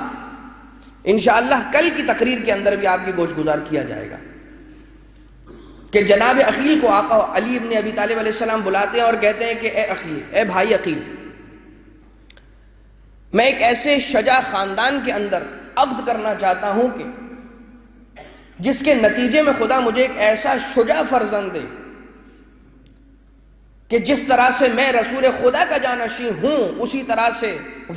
انشاءاللہ کل کی تقریر کے اندر بھی آپ کی گوش گزار کیا جائے گا، کہ جناب عقیل کو آقا علی ابن ابی طالب علیہ السلام بلاتے ہیں اور کہتے ہیں کہ اے عقیل، اے بھائی عقیل، میں ایک ایسے شجاع خاندان کے اندر عقد کرنا چاہتا ہوں کہ جس کے نتیجے میں خدا مجھے ایک ایسا شجاع فرزند دے کہ جس طرح سے میں رسول خدا کا جانشین ہوں، اسی طرح سے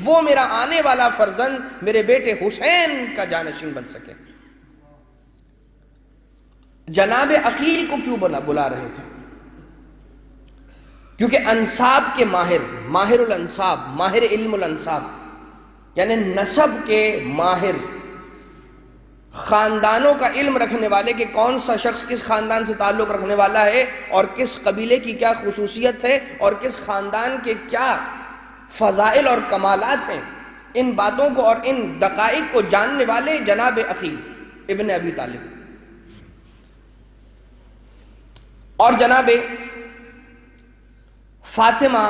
وہ میرا آنے والا فرزند میرے بیٹے حسین کا جانشین بن سکے۔ جناب عقیل کو کیوں بلا رہے تھے؟ کیونکہ انساب کے ماہر الانساب، ماہر علم الانساب، یعنی نسب کے ماہر، خاندانوں کا علم رکھنے والے کہ کون سا شخص کس خاندان سے تعلق رکھنے والا ہے اور کس قبیلے کی کیا خصوصیت ہے اور کس خاندان کے کیا فضائل اور کمالات ہیں، ان باتوں کو اور ان دقائق کو جاننے والے جناب عقیل ابن ابی طالب اور جناب فاطمہ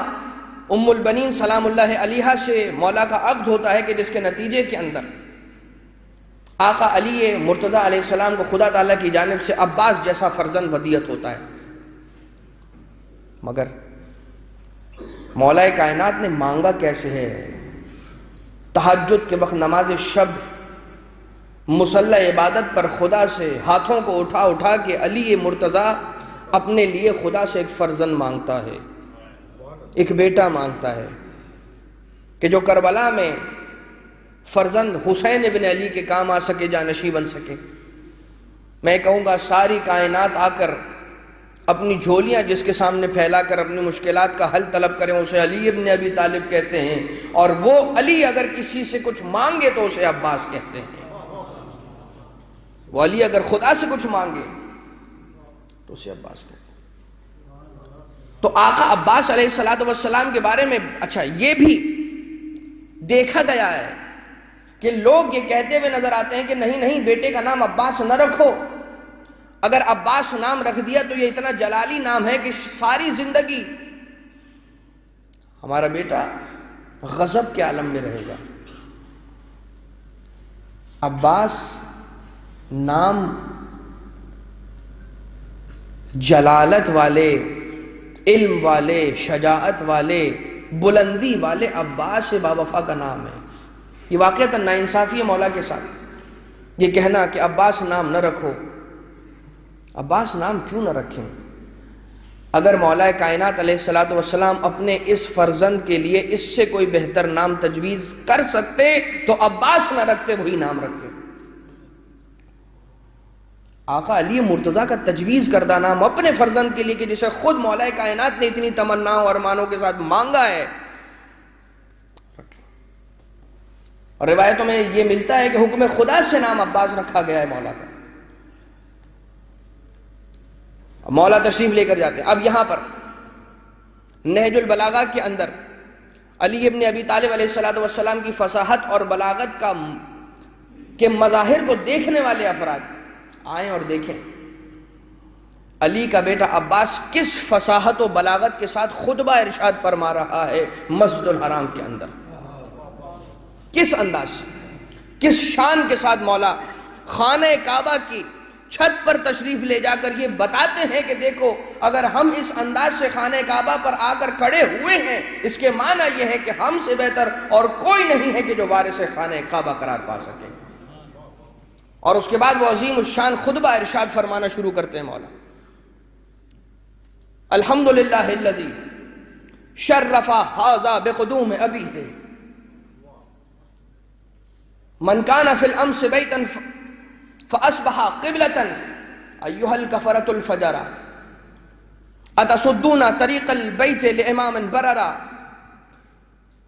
ام البنین سلام اللہ علیہا سے مولا کا عقد ہوتا ہے کہ جس کے نتیجے کے اندر آقا علی مرتضیٰ علیہ السلام کو خدا تعالیٰ کی جانب سے عباس جیسا فرزند ودیعت ہوتا ہے۔ مگر مولا کائنات نے مانگا کیسے ہے؟ تہجد کے وقت نماز شب مصلی عبادت پر خدا سے ہاتھوں کو اٹھا کے علی مرتضیٰ اپنے لیے خدا سے ایک فرزند مانگتا ہے، ایک بیٹا مانگتا ہے کہ جو کربلا میں فرزند حسین ابن علی کے کام آ سکے، جانشین بن سکے۔ میں کہوں گا ساری کائنات آ کر اپنی جھولیاں جس کے سامنے پھیلا کر اپنی مشکلات کا حل طلب کریں، اسے علی ابن ابی طالب کہتے ہیں، اور وہ علی اگر کسی سے کچھ مانگے تو اسے عباس کہتے ہیں۔ وہ علی اگر خدا سے کچھ مانگے تو اسے عباس کہتے ہیں۔ تو آقا عباس علیہ السلام کے بارے میں اچھا یہ بھی دیکھا گیا ہے کہ لوگ یہ کہتے ہوئے نظر آتے ہیں کہ نہیں بیٹے کا نام عباس نہ رکھو، اگر عباس نام رکھ دیا تو یہ اتنا جلالی نام ہے کہ ساری زندگی ہمارا بیٹا غضب کے عالم میں رہے گا۔ عباس نام جلالت والے، علم والے، شجاعت والے، بلندی والے عباس باوفا کا نام ہے۔ یہ واقعتاً ناانصافی ہے مولا کے ساتھ یہ کہنا کہ عباس نام نہ رکھو۔ عباس نام کیوں نہ رکھیں؟ اگر مولا کائنات علیہ الصلوۃ والسلام اپنے اس فرزند کے لیے اس سے کوئی بہتر نام تجویز کر سکتے تو عباس نہ رکھتے، وہی نام رکھتے۔ آقا علی مرتضیٰ کا تجویز کردہ نام اپنے فرزند کے لیے کہ جسے خود مولا کائنات نے اتنی تمناؤں اور ارمانوں کے ساتھ مانگا ہے، اور روایتوں میں یہ ملتا ہے کہ حکم خدا سے نام عباس رکھا گیا ہے مولا کا۔ مولا تشریف لے کر جاتے ہیں۔ اب یہاں پر نہج البلاغہ کے اندر علی ابن ابی طالب علیہ السلام کی فصاحت اور بلاغت کے مظاہر کو دیکھنے والے افراد آئیں اور دیکھیں علی کا بیٹا عباس کس فصاحت و بلاغت کے ساتھ خطبہ ارشاد فرما رہا ہے مسجد الحرام کے اندر، کس انداز سے، کس شان کے ساتھ مولا خانہ کعبہ کی چھت پر تشریف لے جا کر یہ بتاتے ہیں کہ دیکھو اگر ہم اس انداز سے خانہ کعبہ پر آ کر کھڑے ہوئے ہیں، اس کے معنی یہ ہے کہ ہم سے بہتر اور کوئی نہیں ہے کہ جو وارث خانہ کعبہ قرار پا سکے۔ اور اس کے بعد وہ عظیم الشان خطبہ ارشاد فرمانا شروع کرتے ہیں مولا، الحمدللہ الذی شرف ھذا بقدوم ابیہ من کان فی الامس بیتا فاصبح قبلۃ ایھا الکفرۃ الفجر اتصدون طریق البیت لامام برر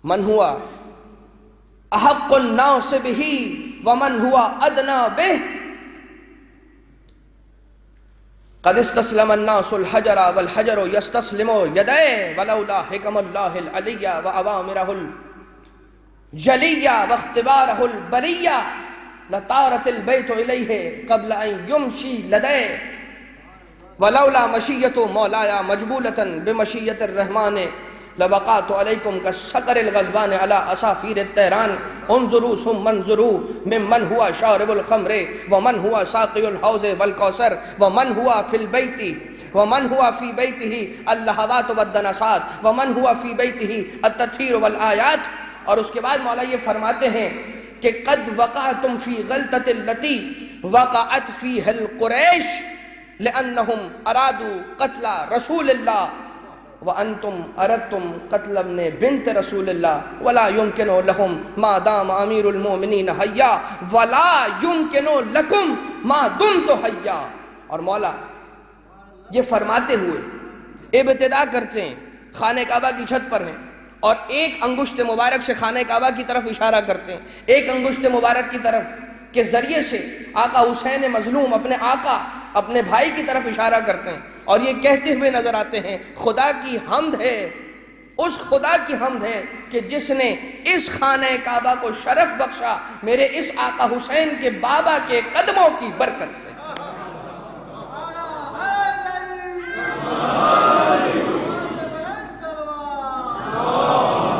من هو احق الناس به ومن هو ادنى به قد استسلم الناس الحجر والحجر يستسلم يديه ولولا حكم الله العلي وأوامره الجلية واختباره البلية لطارت البيت إليه قبل أن يمشي لديه ولولا مشية مولاي مجبولة بمشية الرحمن لبقات علیکم کالصقر الغضبان علی اصافیر الطیران انظروا ثم انظروا ممن هو شارب الخمر ومن هو ساقی الحوض والکوثر ومن هو فی البیت ومن هو فی بیته اللہوات والدنسات ومن هو فی بیته التطہیر والآیات۔ اور اس کے بعد مولا یہ فرماتے ہیں کہ قد وقعتم فی غلطۃ التی وقعت فیہ القریش لأنہم ارادوا قتل رسول اللہ وَأَنْتُمْ أَرَدْتُمْ قَتْلَ ابْنِ بِنْتِ رَسُولِ اللَّهِ وَلَا يُمْكِنُ لَهُمْ مَا دَامَ أَمِيرُ الْمُؤْمِنِينَ حَيًّا وَلَا يُمْكِنُ لَكُمْ مَا دُمْتُ حَيًّا۔ اور مولا یہ فرماتے ہوئے ابتدا کرتے ہیں، خانہ کعبہ کی چھت پر ہیں اور ایک انگشت مبارک سے خانہ کعبہ کی طرف اشارہ کرتے ہیں، ایک انگشت مبارک کی طرف کے ذریعے سے آقا حسین مظلوم اپنے آقا اپنے بھائی کی طرف اشارہ کرتے ہیں اور یہ کہتے ہوئے نظر آتے ہیں خدا کی حمد ہے، اس خدا کی حمد ہے کہ جس نے اس خانہ کعبہ کو شرف بخشا میرے اس آقا حسین کے بابا کے قدموں کی برکت سے۔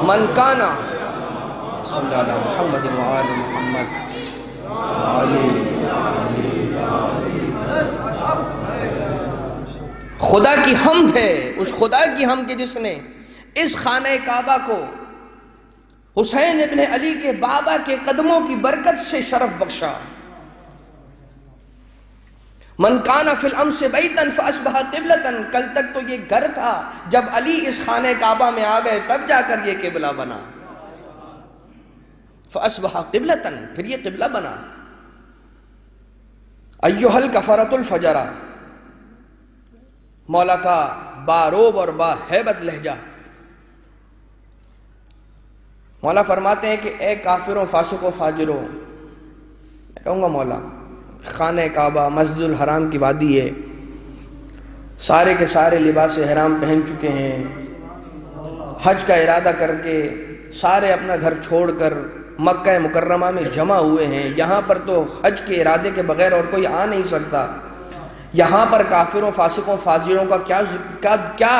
من کانا صلی اللہ علیہ محمد وآل محمد خدا کی حمد ہے، اس خدا کی حمد کہ جس نے اس خانہ کعبہ کو حسین ابن علی کے بابا کے قدموں کی برکت سے شرف بخشا۔ من کان فی الامس بیتا فاصبح قبلۃ، کل تک تو یہ گھر تھا، جب علی اس خانہ کعبہ میں آ گئے تب جا کر یہ قبلہ بنا، فاصبح قبلۃ، پھر یہ قبلہ بنا۔ ایھا الکفرۃ الفجر، مولا کا باروب اور با ہیبت لہجہ۔ مولا فرماتے ہیں کہ اے کافروں فاسقوں فاجروں، میں کہوں گا مولا خانہ کعبہ مسجد الحرام کی وادی ہے، سارے کے سارے لباس احرام پہن چکے ہیں، حج کا ارادہ کر کے سارے اپنا گھر چھوڑ کر مکہ مکرمہ میں جمع ہوئے ہیں، یہاں پر تو حج کے ارادے کے بغیر اور کوئی آ نہیں سکتا، یہاں پر کافروں فاسقوں فاجروں کا کیا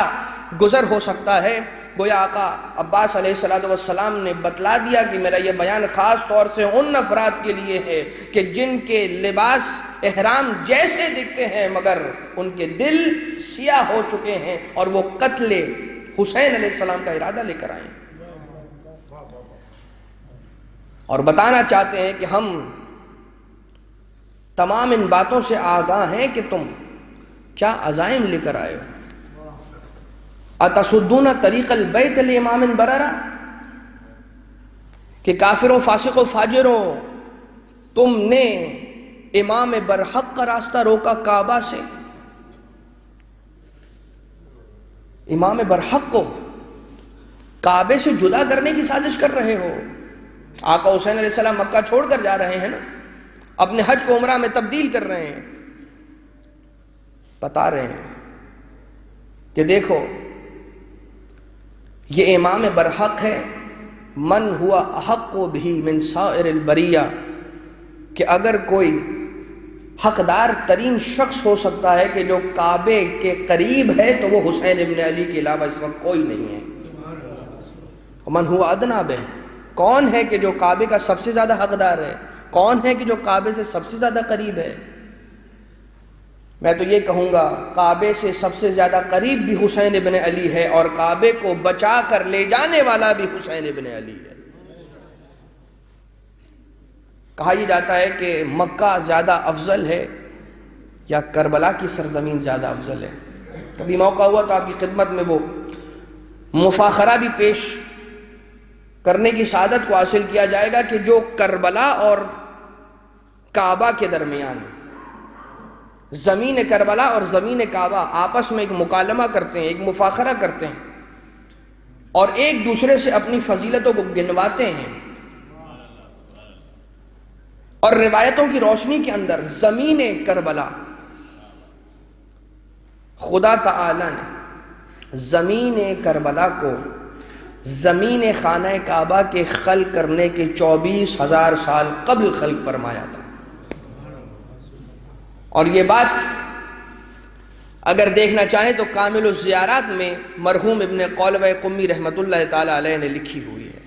گزر ہو سکتا ہے؟ گویا آقا عباس علیہ السلام نے بتلا دیا کہ میرا یہ بیان خاص طور سے ان افراد کے لیے ہے کہ جن کے لباس احرام جیسے دکھتے ہیں مگر ان کے دل سیاہ ہو چکے ہیں اور وہ قتل حسین علیہ السلام کا ارادہ لے کر آئے، اور بتانا چاہتے ہیں کہ ہم تمام ان باتوں سے آگاہ ہیں کہ تم کیا عزائم لے کر آئے ہو۔ اتصدون طریق البیت لامام بررہ، کہ کافروں فاسقوں فاجروں تم نے امام برحق کا راستہ روکا کعبہ سے، امام برحق کو کعبے سے جدا کرنے کی سازش کر رہے ہو۔ آقا حسین علیہ السلام مکہ چھوڑ کر جا رہے ہیں نا، اپنے حج کو عمرہ میں تبدیل کر رہے ہیں، بتا رہے ہیں کہ دیکھو یہ امام برحق ہے، من ہوا احق بھی من سائر البریہ، کہ اگر کوئی حقدار ترین شخص ہو سکتا ہے کہ جو کعبے کے قریب ہے تو وہ حسین ابن علی کے علاوہ اس وقت کوئی نہیں ہے۔ من ہوا ادنا بہ، کون ہے کہ جو کعبے کا سب سے زیادہ حقدار ہے، کون ہے کہ جو کعبے سے سب سے زیادہ قریب ہے؟ میں تو یہ کہوں گا کعبے سے سب سے زیادہ قریب بھی حسین ابن علی ہے، اور کعبے کو بچا کر لے جانے والا بھی حسین ابن علی ہے۔ کہا یہ جاتا ہے کہ مکہ زیادہ افضل ہے یا کربلا کی سرزمین زیادہ افضل ہے۔ کبھی موقع ہوا تو آپ کی خدمت میں وہ مفاخرہ بھی پیش کرنے کی سعادت کو حاصل کیا جائے گا کہ جو کربلا اور کعبہ کے درمیان زمین کربلا اور زمین کعبہ آپس میں ایک مکالمہ کرتے ہیں، ایک مفاخرہ کرتے ہیں، اور ایک دوسرے سے اپنی فضیلتوں کو گنواتے ہیں، اور روایتوں کی روشنی کے اندر زمین کربلا، خدا تعالی نے زمین کربلا کو زمین خانہ کعبہ کے خلق کرنے کے 24,000 سال قبل خلق فرمایا تھا۔ اور یہ بات اگر دیکھنا چاہیں تو کامل الزیارات میں مرحوم ابن قولوہ قمی رحمۃ اللہ تعالی علیہ نے لکھی ہوئی ہے۔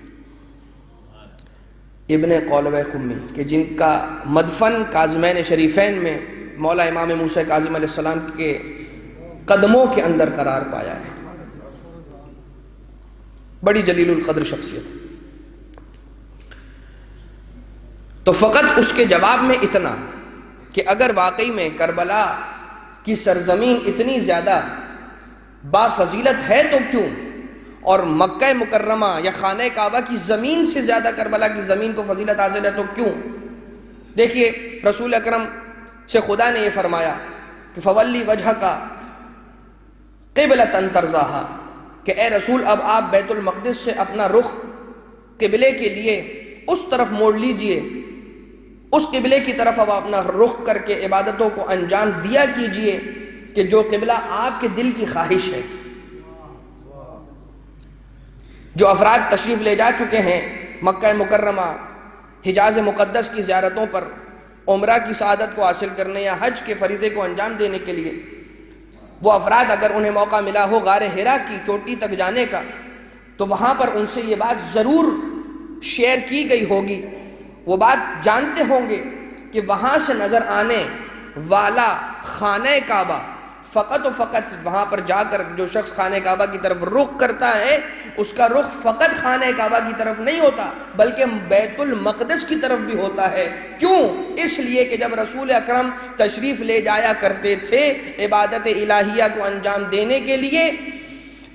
ابن قولوہ قمی کہ جن کا مدفن کاظمین شریفین میں مولا امام موسیٰ کاظم علیہ السلام کے قدموں کے اندر قرار پایا ہے، بڑی جلیل القدر شخصیت۔ تو فقط اس کے جواب میں اتنا کہ اگر واقعی میں کربلا کی سرزمین اتنی زیادہ بافضیلت ہے تو کیوں، اور مکہ مکرمہ یا خانہ کعبہ کی زمین سے زیادہ کربلا کی زمین کو فضیلت حاصل ہے تو کیوں؟ دیکھیے رسول اکرم سے خدا نے یہ فرمایا کہ فولی وجہک قبلۃ ترضاھا، کہ اے رسول اب آپ بیت المقدس سے اپنا رخ قبلے کے لیے اس طرف موڑ لیجئے، اس قبلے کی طرف اب اپنا رخ کر کے عبادتوں کو انجام دیا کیجئے کہ جو قبلہ آپ کے دل کی خواہش ہے۔ جو افراد تشریف لے جا چکے ہیں مکہ مکرمہ حجاز مقدس کی زیارتوں پر عمرہ کی سعادت کو حاصل کرنے یا حج کے فریضے کو انجام دینے کے لیے، وہ افراد اگر انہیں موقع ملا ہو غار حرا کی چوٹی تک جانے کا تو وہاں پر ان سے یہ بات ضرور شیئر کی گئی ہوگی، وہ بات جانتے ہوں گے کہ وہاں سے نظر آنے والا خانہ کعبہ فقط و فقط وہاں پر جا کر جو شخص خانہ کعبہ کی طرف رخ کرتا ہے اس کا رخ فقط خانہ کعبہ کی طرف نہیں ہوتا بلکہ بیت المقدس کی طرف بھی ہوتا ہے۔ کیوں؟ اس لیے کہ جب رسول اکرم تشریف لے جایا کرتے تھے عبادت الہیہ کو انجام دینے کے لیے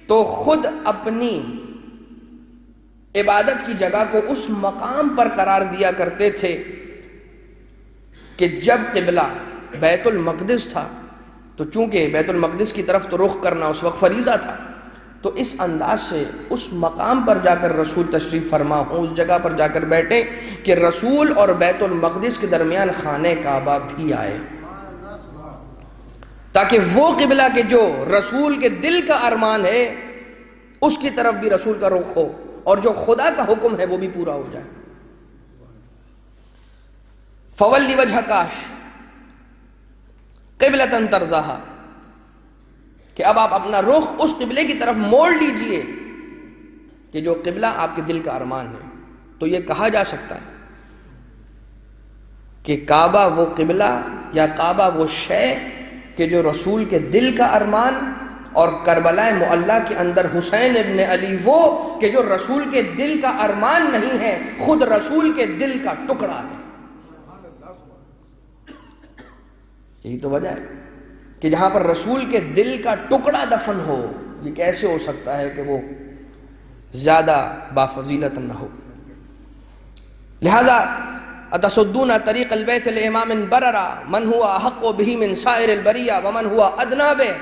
تو خود اپنی عبادت کی جگہ کو اس مقام پر قرار دیا کرتے تھے کہ جب قبلہ بیت المقدس تھا تو چونکہ بیت المقدس کی طرف تو رخ کرنا اس وقت فریضہ تھا، تو اس انداز سے اس مقام پر جا کر رسول تشریف فرما ہوں، اس جگہ پر جا کر بیٹھیں کہ رسول اور بیت المقدس کے درمیان خانہ کعبہ بھی آئے، تاکہ وہ قبلہ کے جو رسول کے دل کا ارمان ہے اس کی طرف بھی رسول کا رخ ہو اور جو خدا کا حکم ہے وہ بھی پورا ہو جائے۔ فولی وجہک قبلۃ ترضاھا، کہ اب آپ اپنا رخ اس قبلے کی طرف موڑ لیجئے کہ جو قبلہ آپ کے دل کا ارمان ہے۔ تو یہ کہا جا سکتا ہے کہ کعبہ وہ قبلہ یا کعبہ وہ شے کہ جو رسول کے دل کا ارمان، اور کربلا معلیٰ کے اندر حسین ابن علی وہ کہ جو رسول کے دل کا ارمان نہیں ہے، خود رسول کے دل کا ٹکڑا ہے۔ یہی تو وجہ ہے کہ جہاں پر رسول کے دل کا ٹکڑا دفن ہو یہ کیسے ہو سکتا ہے کہ وہ زیادہ بافضیلت نہ ہو؟ لہذا اتصدون طریق البیت الامام بررا من هو احق به من سائر البریہ ومن هو ادنی به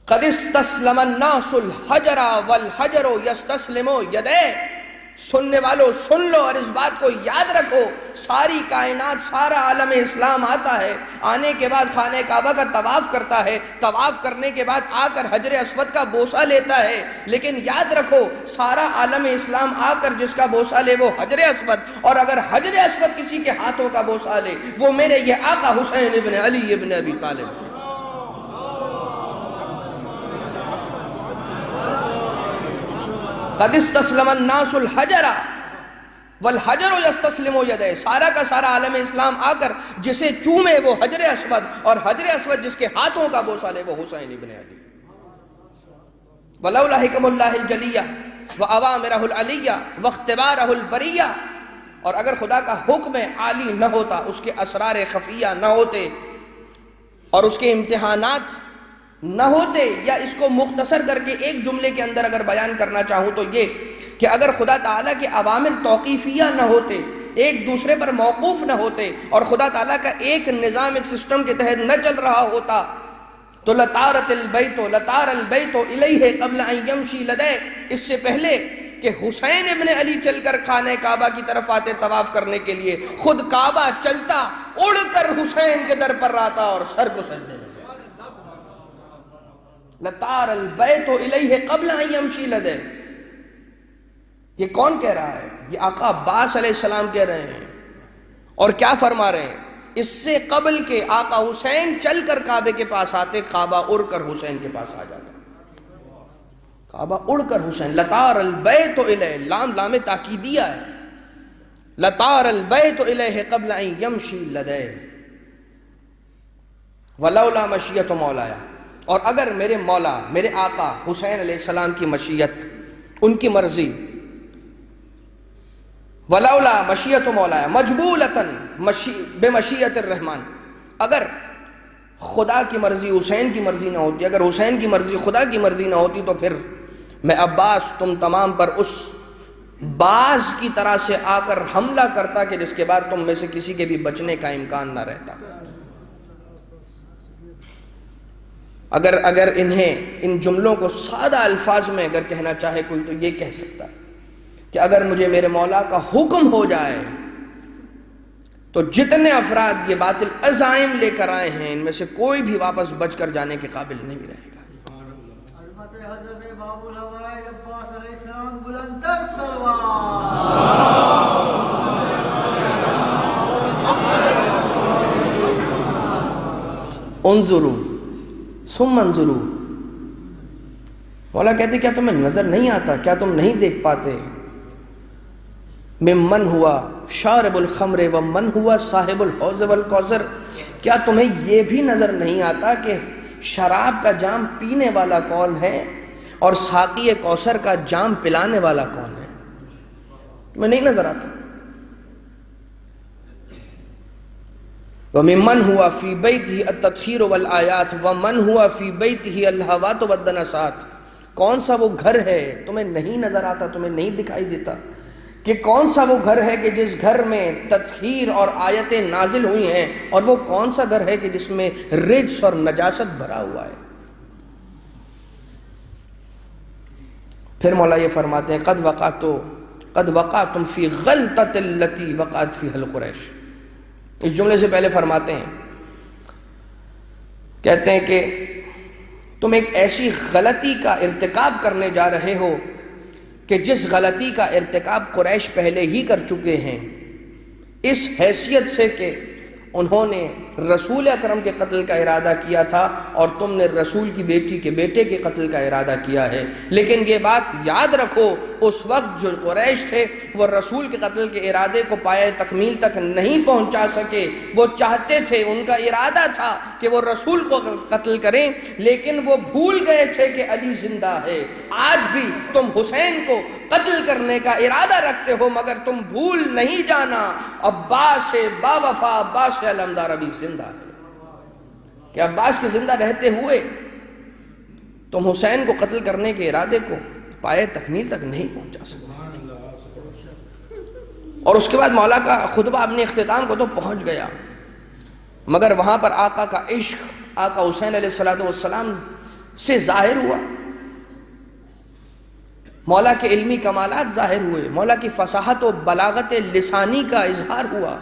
قد استسلم الناس الحجر والحجر يستسلم يديه۔ سننے والوں سن لو اور اس بات کو یاد رکھو، ساری کائنات، سارا عالم اسلام آتا ہے، آنے کے بعد خانہ کعبہ کا طواف کرتا ہے، طواف کرنے کے بعد آ کر حجر اسود کا بوسہ لیتا ہے، لیکن یاد رکھو سارا عالم اسلام آ کر جس کا بوسہ لے وہ حجر اسود، اور اگر حجر اسود کسی کے ہاتھوں کا بوسہ لے وہ میرے یہ آقا حسین ابن علی ابن ابی طالب ہے۔ قد استسلم الناس الحجر والحجر يستسلم يديه، سارا کا سارا عالم اسلام آ کر جسے چومے وہ حجر اسود، اور حجر اسود جس کے ہاتھوں کا بوسہ لے وہ حسین ابن علی۔ ولولا حکم اللہ الجلیہ وأوامرہ العلیہ واختبارہ البریہ، اور اگر خدا کا حکم عالی نہ ہوتا، اس کے اسرار خفیہ نہ ہوتے اور اس کے امتحانات نہ ہوتے، یا اس کو مختصر کر کے ایک جملے کے اندر اگر بیان کرنا چاہوں تو یہ کہ اگر خدا تعالیٰ کے اوامر توقیفیہ نہ ہوتے، ایک دوسرے پر موقوف نہ ہوتے، اور خدا تعالیٰ کا ایک نظام، ایک سسٹم کے تحت نہ چل رہا ہوتا، تو لطارت البیت لطار البیت الیہ قبل ان یمشی لدیہ، اس سے پہلے کہ حسین ابن علی چل کر خانہ کعبہ کی طرف آتے طواف کرنے کے لیے، خود کعبہ چلتا اڑ کر حسین کے در پر آتا اور سر کو سجدے میں لطار البیت الیہ قبل ان یمشی لدیہ۔ یہ کون کہہ رہا ہے؟ یہ آقا عباس علیہ السلام کہہ رہے ہیں، اور کیا فرما رہے ہیں؟ اس سے قبل کے آقا حسین چل کر کعبے کے پاس آتے، کعبہ اڑ کر حسین کے پاس آ جاتا، کعبہ اڑ کر حسین۔ لطار البیت الیہ، لام لام تاکیدیہ ہے، لطار البیت الیہ قبل ان یمشی لدیہ ولولا مشیۃ مولایا، اور اگر میرے مولا، میرے آقا حسین علیہ السلام کی مشیت، ان کی مرضی، ولولا مشیۃ مولایا مجبولتاً بمشیۃ الرحمن، اگر خدا کی مرضی حسین کی مرضی نہ ہوتی، اگر حسین کی مرضی خدا کی مرضی نہ ہوتی، تو پھر میں عباس تم تمام پر اس باز کی طرح سے آ کر حملہ کرتا کہ جس کے بعد تم میں سے کسی کے بھی بچنے کا امکان نہ رہتا۔ اگر انہیں ان جملوں کو سادہ الفاظ میں اگر کہنا چاہے کوئی تو یہ کہہ سکتا ہے کہ اگر مجھے میرے مولا کا حکم ہو جائے تو جتنے افراد یہ باطل عزائم لے کر آئے ہیں ان میں سے کوئی بھی واپس بچ کر جانے کے قابل نہیں رہے گا۔ عظمت حضرت باب الحوائج عباس علیہ السلام بلندر سلوات۔ انظروا ثم انظروا، مولا کہتے کیا تمہیں نظر نہیں آتا، کیا تم نہیں دیکھ پاتے؟ ممن ہوا شارب الخمر ومن ہوا صاحب الحوض والکوثر، کیا تمہیں یہ بھی نظر نہیں آتا کہ شراب کا جام پینے والا کون ہے اور ساقی کوثر کا جام پلانے والا کون ہے؟ تمہیں نہیں نظر آتا؟ وَمِمَّنْ هُوَ فِي بَيْتِهِ التَّطْهِيرُ وَالْآيَاتِ وَمَنْ هُوَ فِي بَيْتِهِ الْهَوَاتُ وَالدَّنَسَاتِ، کون سا وہ گھر ہے تمہیں نہیں نظر آتا، تمہیں نہیں دکھائی دیتا کہ کون سا وہ گھر ہے کہ جس گھر میں تطہیر اور آیتیں نازل ہوئی ہیں، اور وہ کون سا گھر ہے کہ جس میں رجس اور نجاست بھرا ہوا ہے۔ پھر مولا یہ فرماتے ہیں قد وقعتم فی غلطۃ التی وقعت فیہا القریش۔ اس جملے سے پہلے فرماتے ہیں، کہتے ہیں کہ تم ایک ایسی غلطی کا ارتکاب کرنے جا رہے ہو کہ جس غلطی کا ارتکاب قریش پہلے ہی کر چکے ہیں، اس حیثیت سے کہ انہوں نے رسول اکرم کے قتل کا ارادہ کیا تھا اور تم نے رسول کی بیٹی کے بیٹے کے قتل کا ارادہ کیا ہے۔ لیکن یہ بات یاد رکھو، اس وقت جو قریش تھے وہ رسول کے قتل کے ارادے کو پایہ تکمیل تک نہیں پہنچا سکے۔ وہ چاہتے تھے، ان کا ارادہ تھا کہ وہ رسول کو قتل کریں، لیکن وہ بھول گئے تھے کہ علی زندہ ہے۔ آج بھی تم حسین کو قتل کرنے کا ارادہ رکھتے ہو، مگر تم بھول نہیں جانا عباس با وفا، عباس علمدار ابھی زندہ ہے، کہ عباس کے زندہ رہتے ہوئے تم حسین کو قتل کرنے کے ارادے کو پائے تکمیل تک نہیں پہنچا سکتے. اور اس کے بعد مولا کا خطبہ اپنے اختتام کو تو پہنچ گیا، مگر وہاں پر آقا کا عشق آقا حسین علیہ السلام سے ظاہر ہوا، مولا کے علمی کمالات ظاہر ہوئے، مولا کی فصاحت و بلاغت لسانی کا اظہار ہوا.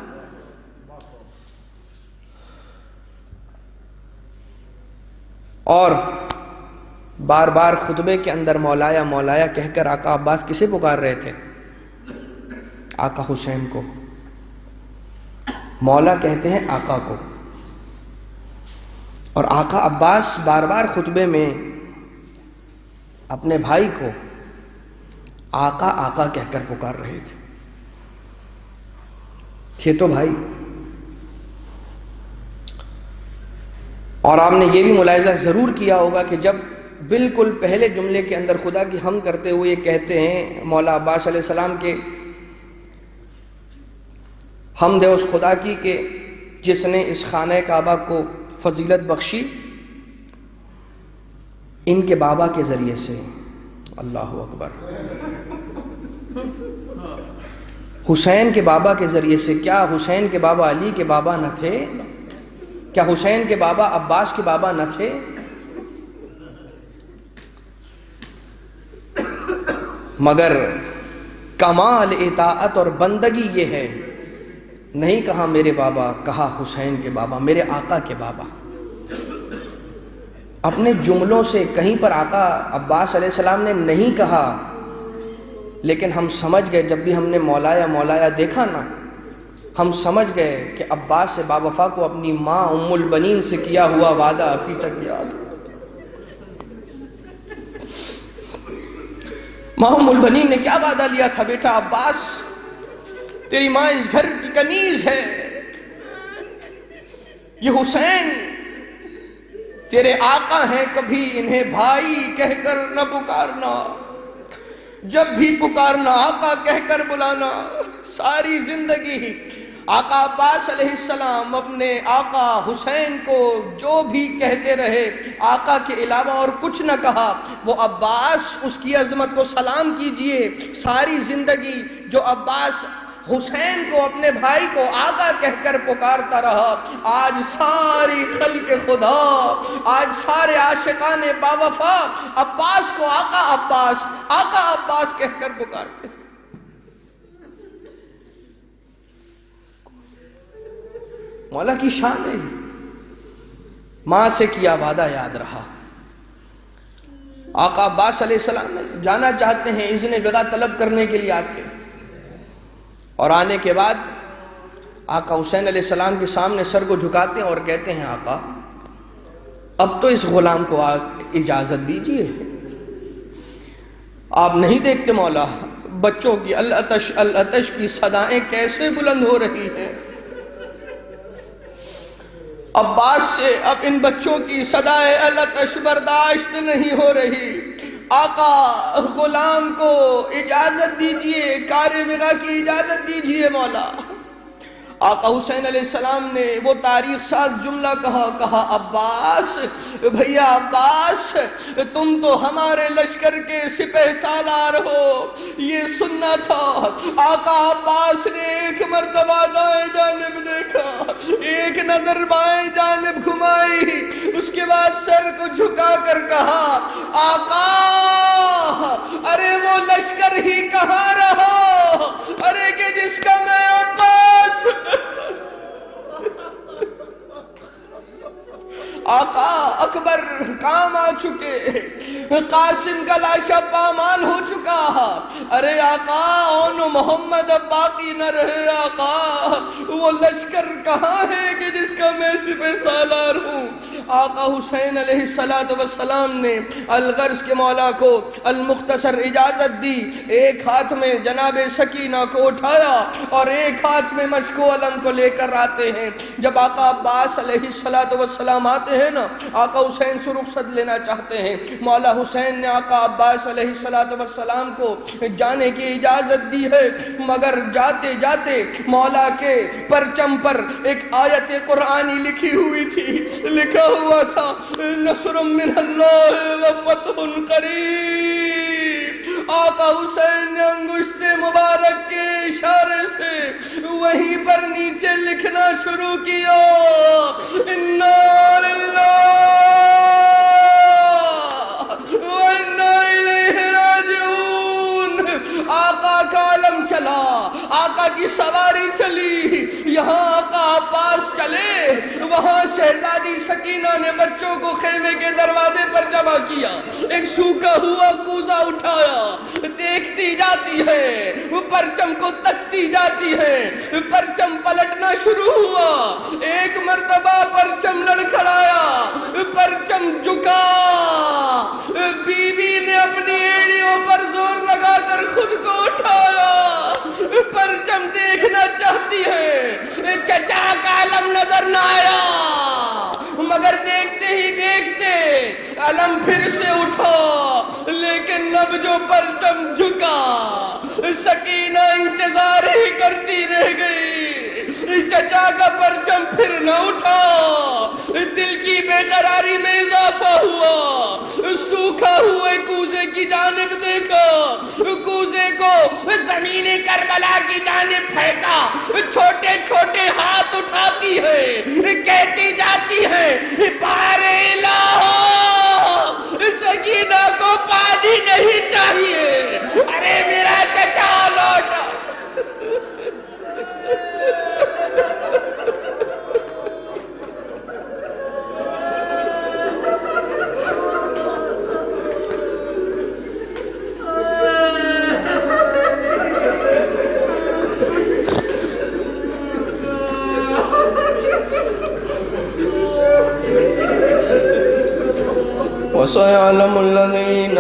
اور بار بار خطبے کے اندر مولایا مولایا کہہ کر آقا عباس کسے پکار رہے تھے؟ آقا حسین کو. مولا کہتے ہیں آقا کو، اور آقا عباس بار بار خطبے میں اپنے بھائی کو آقا آقا کہہ کر پکار رہے تھے تو بھائی. اور آپ نے یہ بھی ملاحظہ ضرور کیا ہوگا کہ جب بالکل پہلے جملے کے اندر خدا کی حمد کرتے ہوئے یہ کہتے ہیں مولا عباس علیہ السلام کے، حمد ہے اس خدا کی کہ جس نے اس خانہ کعبہ کو فضیلت بخشی ان کے بابا کے ذریعے سے. اللہ اکبر. حسین کے بابا کے ذریعے سے. کیا حسین کے بابا علی کے بابا نہ تھے؟ کیا حسین کے بابا عباس کے بابا نہ تھے؟ مگر کمال اطاعت اور بندگی یہ ہے، نہیں کہا میرے بابا، کہا حسین کے بابا، میرے آقا کے بابا. اپنے جملوں سے کہیں پر آقا عباس علیہ السلام نے نہیں کہا، لیکن ہم سمجھ گئے جب بھی ہم نے مولایا مولایا دیکھا نا، ہم سمجھ گئے کہ عباس سے باوفا کو اپنی ماں ام البنین سے کیا ہوا وعدہ ابھی تک یاد. ماں ام البنین نے کیا وعدہ لیا تھا؟ بیٹا عباس، تیری ماں اس گھر کی کنیز ہے، یہ حسین تیرے آقا ہیں، کبھی انہیں بھائی کہہ کر نہ پکارنا، جب بھی پکارنا آقا کہہ کر بلانا. ساری زندگی آقا عباس علیہ السلام اپنے آقا حسین کو جو بھی کہتے رہے، آقا کے علاوہ اور کچھ نہ کہا. وہ عباس، اس کی عظمت کو سلام کیجئے. ساری زندگی جو عباس حسین کو اپنے بھائی کو آقا کہہ کر پکارتا رہا، آج ساری خلق خدا، آج سارے عاشقان باوفا عباس کو آقا عباس آقا عباس کہہ کر پکارتے. مولا کی شان ہے. ماں سے کیا وعدہ یاد رہا. آقا عباس علیہ السلام جانا چاہتے ہیں، اذن وغا طلب کرنے کے لیے آتے ہیں، اور آنے کے بعد آقا حسین علیہ السلام کے سامنے سر کو جھکاتے ہیں اور کہتے ہیں آقا اب تو اس غلام کو اجازت دیجئے. آپ نہیں دیکھتے مولا بچوں کی العطش العطش کی صدائیں کیسے بلند ہو رہی ہیں؟ عباس سے اب ان بچوں کی صدائے العطش برداشت نہیں ہو رہی. آقا غلام کو اجازت دیجئے، کار وغا کی اجازت دیجئے مولا. آقا حسین علیہ السلام نے وہ تاریخ ساز جملہ کہا عباس، بھیا عباس، تم تو ہمارے لشکر کے سپہ سالار ہو، یہ سننا تھا. آقا عباس نے ایک مرتبہ دائیں جانب دیکھا، ایک نظر بائیں جانب گھمائی، اس کے بعد سر کو جھکا کر کہا آقا ارے وہ لشکر ہی کہاں رہا، ارے کہ جس کا میں عباس. آقا اکبر کام آ چکے، قاسم کا لاشا پامال ہو چکا. ارے آقا اون محمد اب باقی نہ رہے. آقا وہ لشکر کہاں ہے کہ جس کا میں سپہ سالار ہوں. آقا حسین علیہ السلام نے الغرض کے مولا کو المختصر اجازت دی. ایک ہاتھ میں جناب سکینہ کو اٹھایا اور ایک ہاتھ میں مشکو علم کو لے کر آتے ہیں. جب آقا عباس علیہ السلام آتے ہیں نا، آقا حسین سے رخصت لینا چاہتے ہیں. مولا حسین نے آقا عباس علیہ السلام کو جانے کی اجازت دی ہے، مگر جاتے جاتے مولا کے پرچم پر ایک آیت قرآنی لکھی ہوئی تھی. لکھا ہوا تھا نصر من اللہ و فتح قریب۔ آقا حسین نے انگشت مبارک کے اشارے سے وہیں پر نیچے لکھنا شروع کیا، انا للہ و انا الیہ راجعون۔ آقا کا علم چلا، آقا کی سواری چلی، یہاں آقا عباس چلے، وہاں شہزادی سکینہ نے بچوں کو خیمے کے دروازے پر جمع کیا، ایک سوکھا ہوا کوزہ اٹھایا، دیکھتی جاتی ہے، وہ پرچم کو تکتی جاتی ہے، پرچم پلٹنا شروع ہوا، ایک مرتبہ پرچم لڑکھڑایا، پرچم جھکا، بی بی نے اپنی ایڑیوں پر زور لگا کر خود کو اٹھایا، پرچم دیکھنا چاہتی ہے، چچا کا علم نظر نہ آیا، مگر دیکھتے ہی دیکھتے علم پھر سے اٹھا، لیکن اب جو پرچم جھکا، سکینہ انتظار ہی کرتی رہ گئی، چچا کا پرچم پھر نہ اٹھا، دل کی بے قراری میں اضافہ ہوا، سوکھا ہوئے کوزے کی جانب دیکھا، کوزے کو زمین کربلا کی جانب پھینکا، چھوٹے چھوٹے ہاتھ اٹھاتی ہے، کہتی جاتی ہے بار الہ، سکینہ کو پانی نہیں چاہیے، ارے میرا چچا لوٹا۔ وَسَيَعْلَمُ الَّذِينَ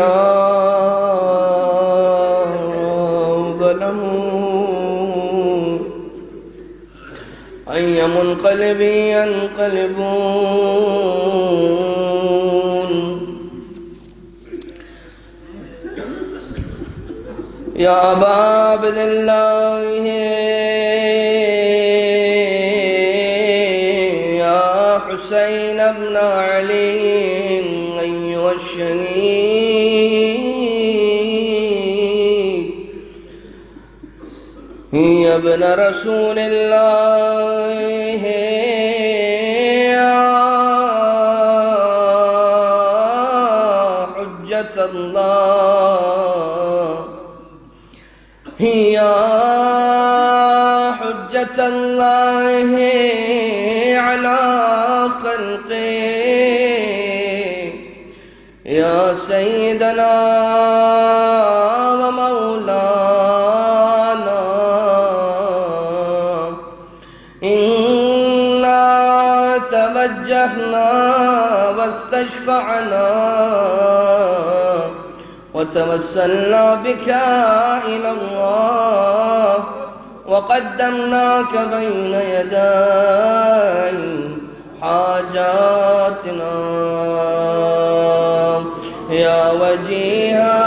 ظَلَمُوا أَيَّ مُنْقَلِبٍ يَنْقَلِبُونَ۔ يَا أَبَا عَبْدِ اللَّهِ يَا حُسَيْنَ بْنَ عَلِيٍّ الشهيد يا ابن رسول الله يا حجة الله يا حجة الله على خلقه يا سيدنا ومولانا إنا توجهنا واستشفعنا وتوسلنا بك إلى الله وقدمناك بين يدي حاجاتنا يا وجيها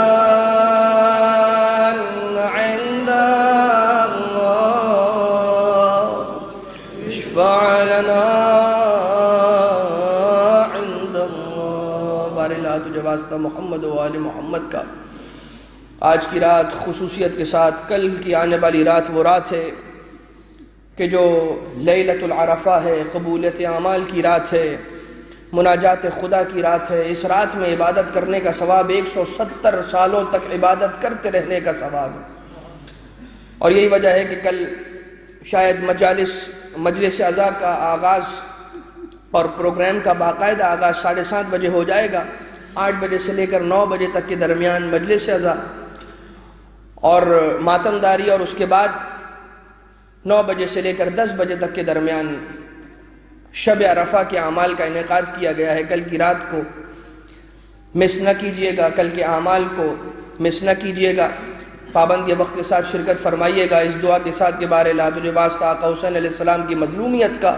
عند الله اشفع لنا عند الله۔ بار اللہ تجھے واسطہ محمد و آل محمد کا، آج کی رات خصوصیت کے ساتھ کل کی آنے والی رات وہ رات ہے کہ جو لیلۃ العرفہ ہے، قبولیت اعمال کی رات ہے، مناجات خدا کی رات ہے۔ اس رات میں عبادت کرنے کا ثواب 170 سالوں تک عبادت کرتے رہنے کا ثواب ہے، اور یہی وجہ ہے کہ کل شاید مجلس عزا کا آغاز اور پروگرام کا باقاعدہ آغاز 7:30 بجے ہو جائے گا، 8 بجے سے لے کر 9 بجے تک کے درمیان مجلس عزا اور ماتمداری، اور اس کے بعد 9 بجے سے لے کر 10 بجے تک کے درمیان شب عرفہ کے اعمال کا انعقاد کیا گیا ہے۔ کل کی رات کو مس نہ کیجئے گا، کل کے اعمال کو مس نہ کیجئے گا، پابندی وقت کے ساتھ شرکت فرمائیے گا، اس دعا کے ساتھ کہ بار الہ تجھے واسطہ آقا حسین علیہ السلام کی مظلومیت کا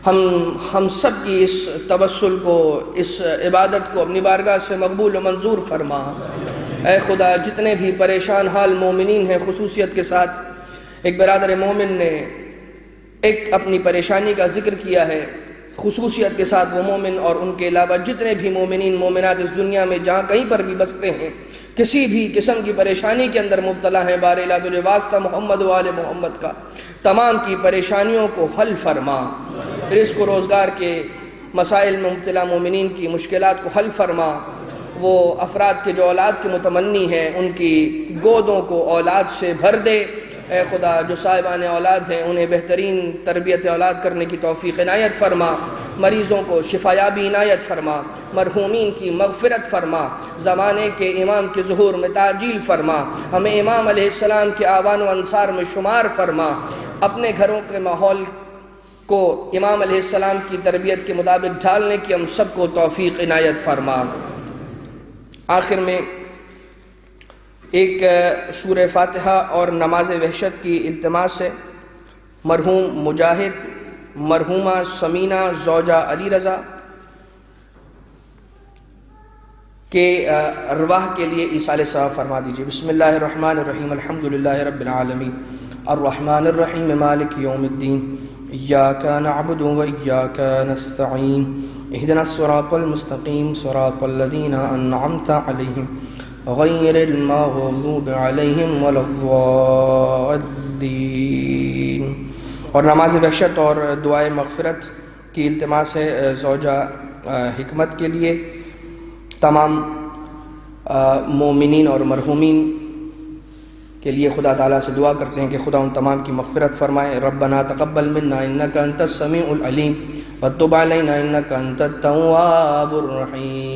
ہم سب کی اس توسل کو، اس عبادت کو اپنی بارگاہ سے مقبول و منظور فرما۔ اے خدا، جتنے بھی پریشان حال مومنین ہیں، خصوصیت کے ساتھ ایک برادر مومن نے ایک اپنی پریشانی کا ذکر کیا ہے، خصوصیت کے ساتھ وہ مومن اور ان کے علاوہ جتنے بھی مومنین مومنات اس دنیا میں جہاں کہیں پر بھی بستے ہیں کسی بھی قسم کی پریشانی کے اندر مبتلا ہیں، بار الہ تجھے واسطہ محمد و آل محمد کا تمام کی پریشانیوں کو حل فرما، رزق و روزگار کے مسائل میں مبتلا مومنین کی مشکلات کو حل فرما، وہ افراد کے جو اولاد کے متمنی ہیں ان کی گودوں کو اولاد سے بھر دے، اے خدا جو صاحبان اولاد ہیں انہیں بہترین تربیت اولاد کرنے کی توفیق عنایت فرما، مریضوں کو شفایابی عنایت فرما، مرحومین کی مغفرت فرما، زمانے کے امام کے ظہور میں تعجیل فرما، ہمیں امام علیہ السلام کے آوان و انصار میں شمار فرما، اپنے گھروں کے ماحول کو امام علیہ السلام کی تربیت کے مطابق ڈھالنے کی ہم سب کو توفیق عنایت فرما۔ آخر میں ایک سورہ فاتحہ اور نماز وحشت کی التماس ہے۔ مرحوم مجاہد، مرحومہ سمینہ زوجہ علی رضا کے ارواح کے لیے ایصال ثواب فرما دیجیے۔ بسم اللہ الرحمن الرحیم، الحمدللہ رب العالمین، الرحمن الرحیم، مالک یوم الدین، ایاک نعبد و ایاک نستعین، اہدنا الصراط المستقیم، صراط الذین انعمت علیہم غیر المغضوب علیہم ولا الضالین۔ اور نماز وحشت اور دعائے مغفرت کی التماس ہے زوجہ حکمت کے لیے، تمام مومنین اور مرحومین کے لیے خدا تعالیٰ سے دعا کرتے ہیں کہ خدا ان تمام کی مغفرت فرمائے۔ ربنا تقبل منا انک انت السمیع العلیم وتب علینا انک انت التواب الرحیم۔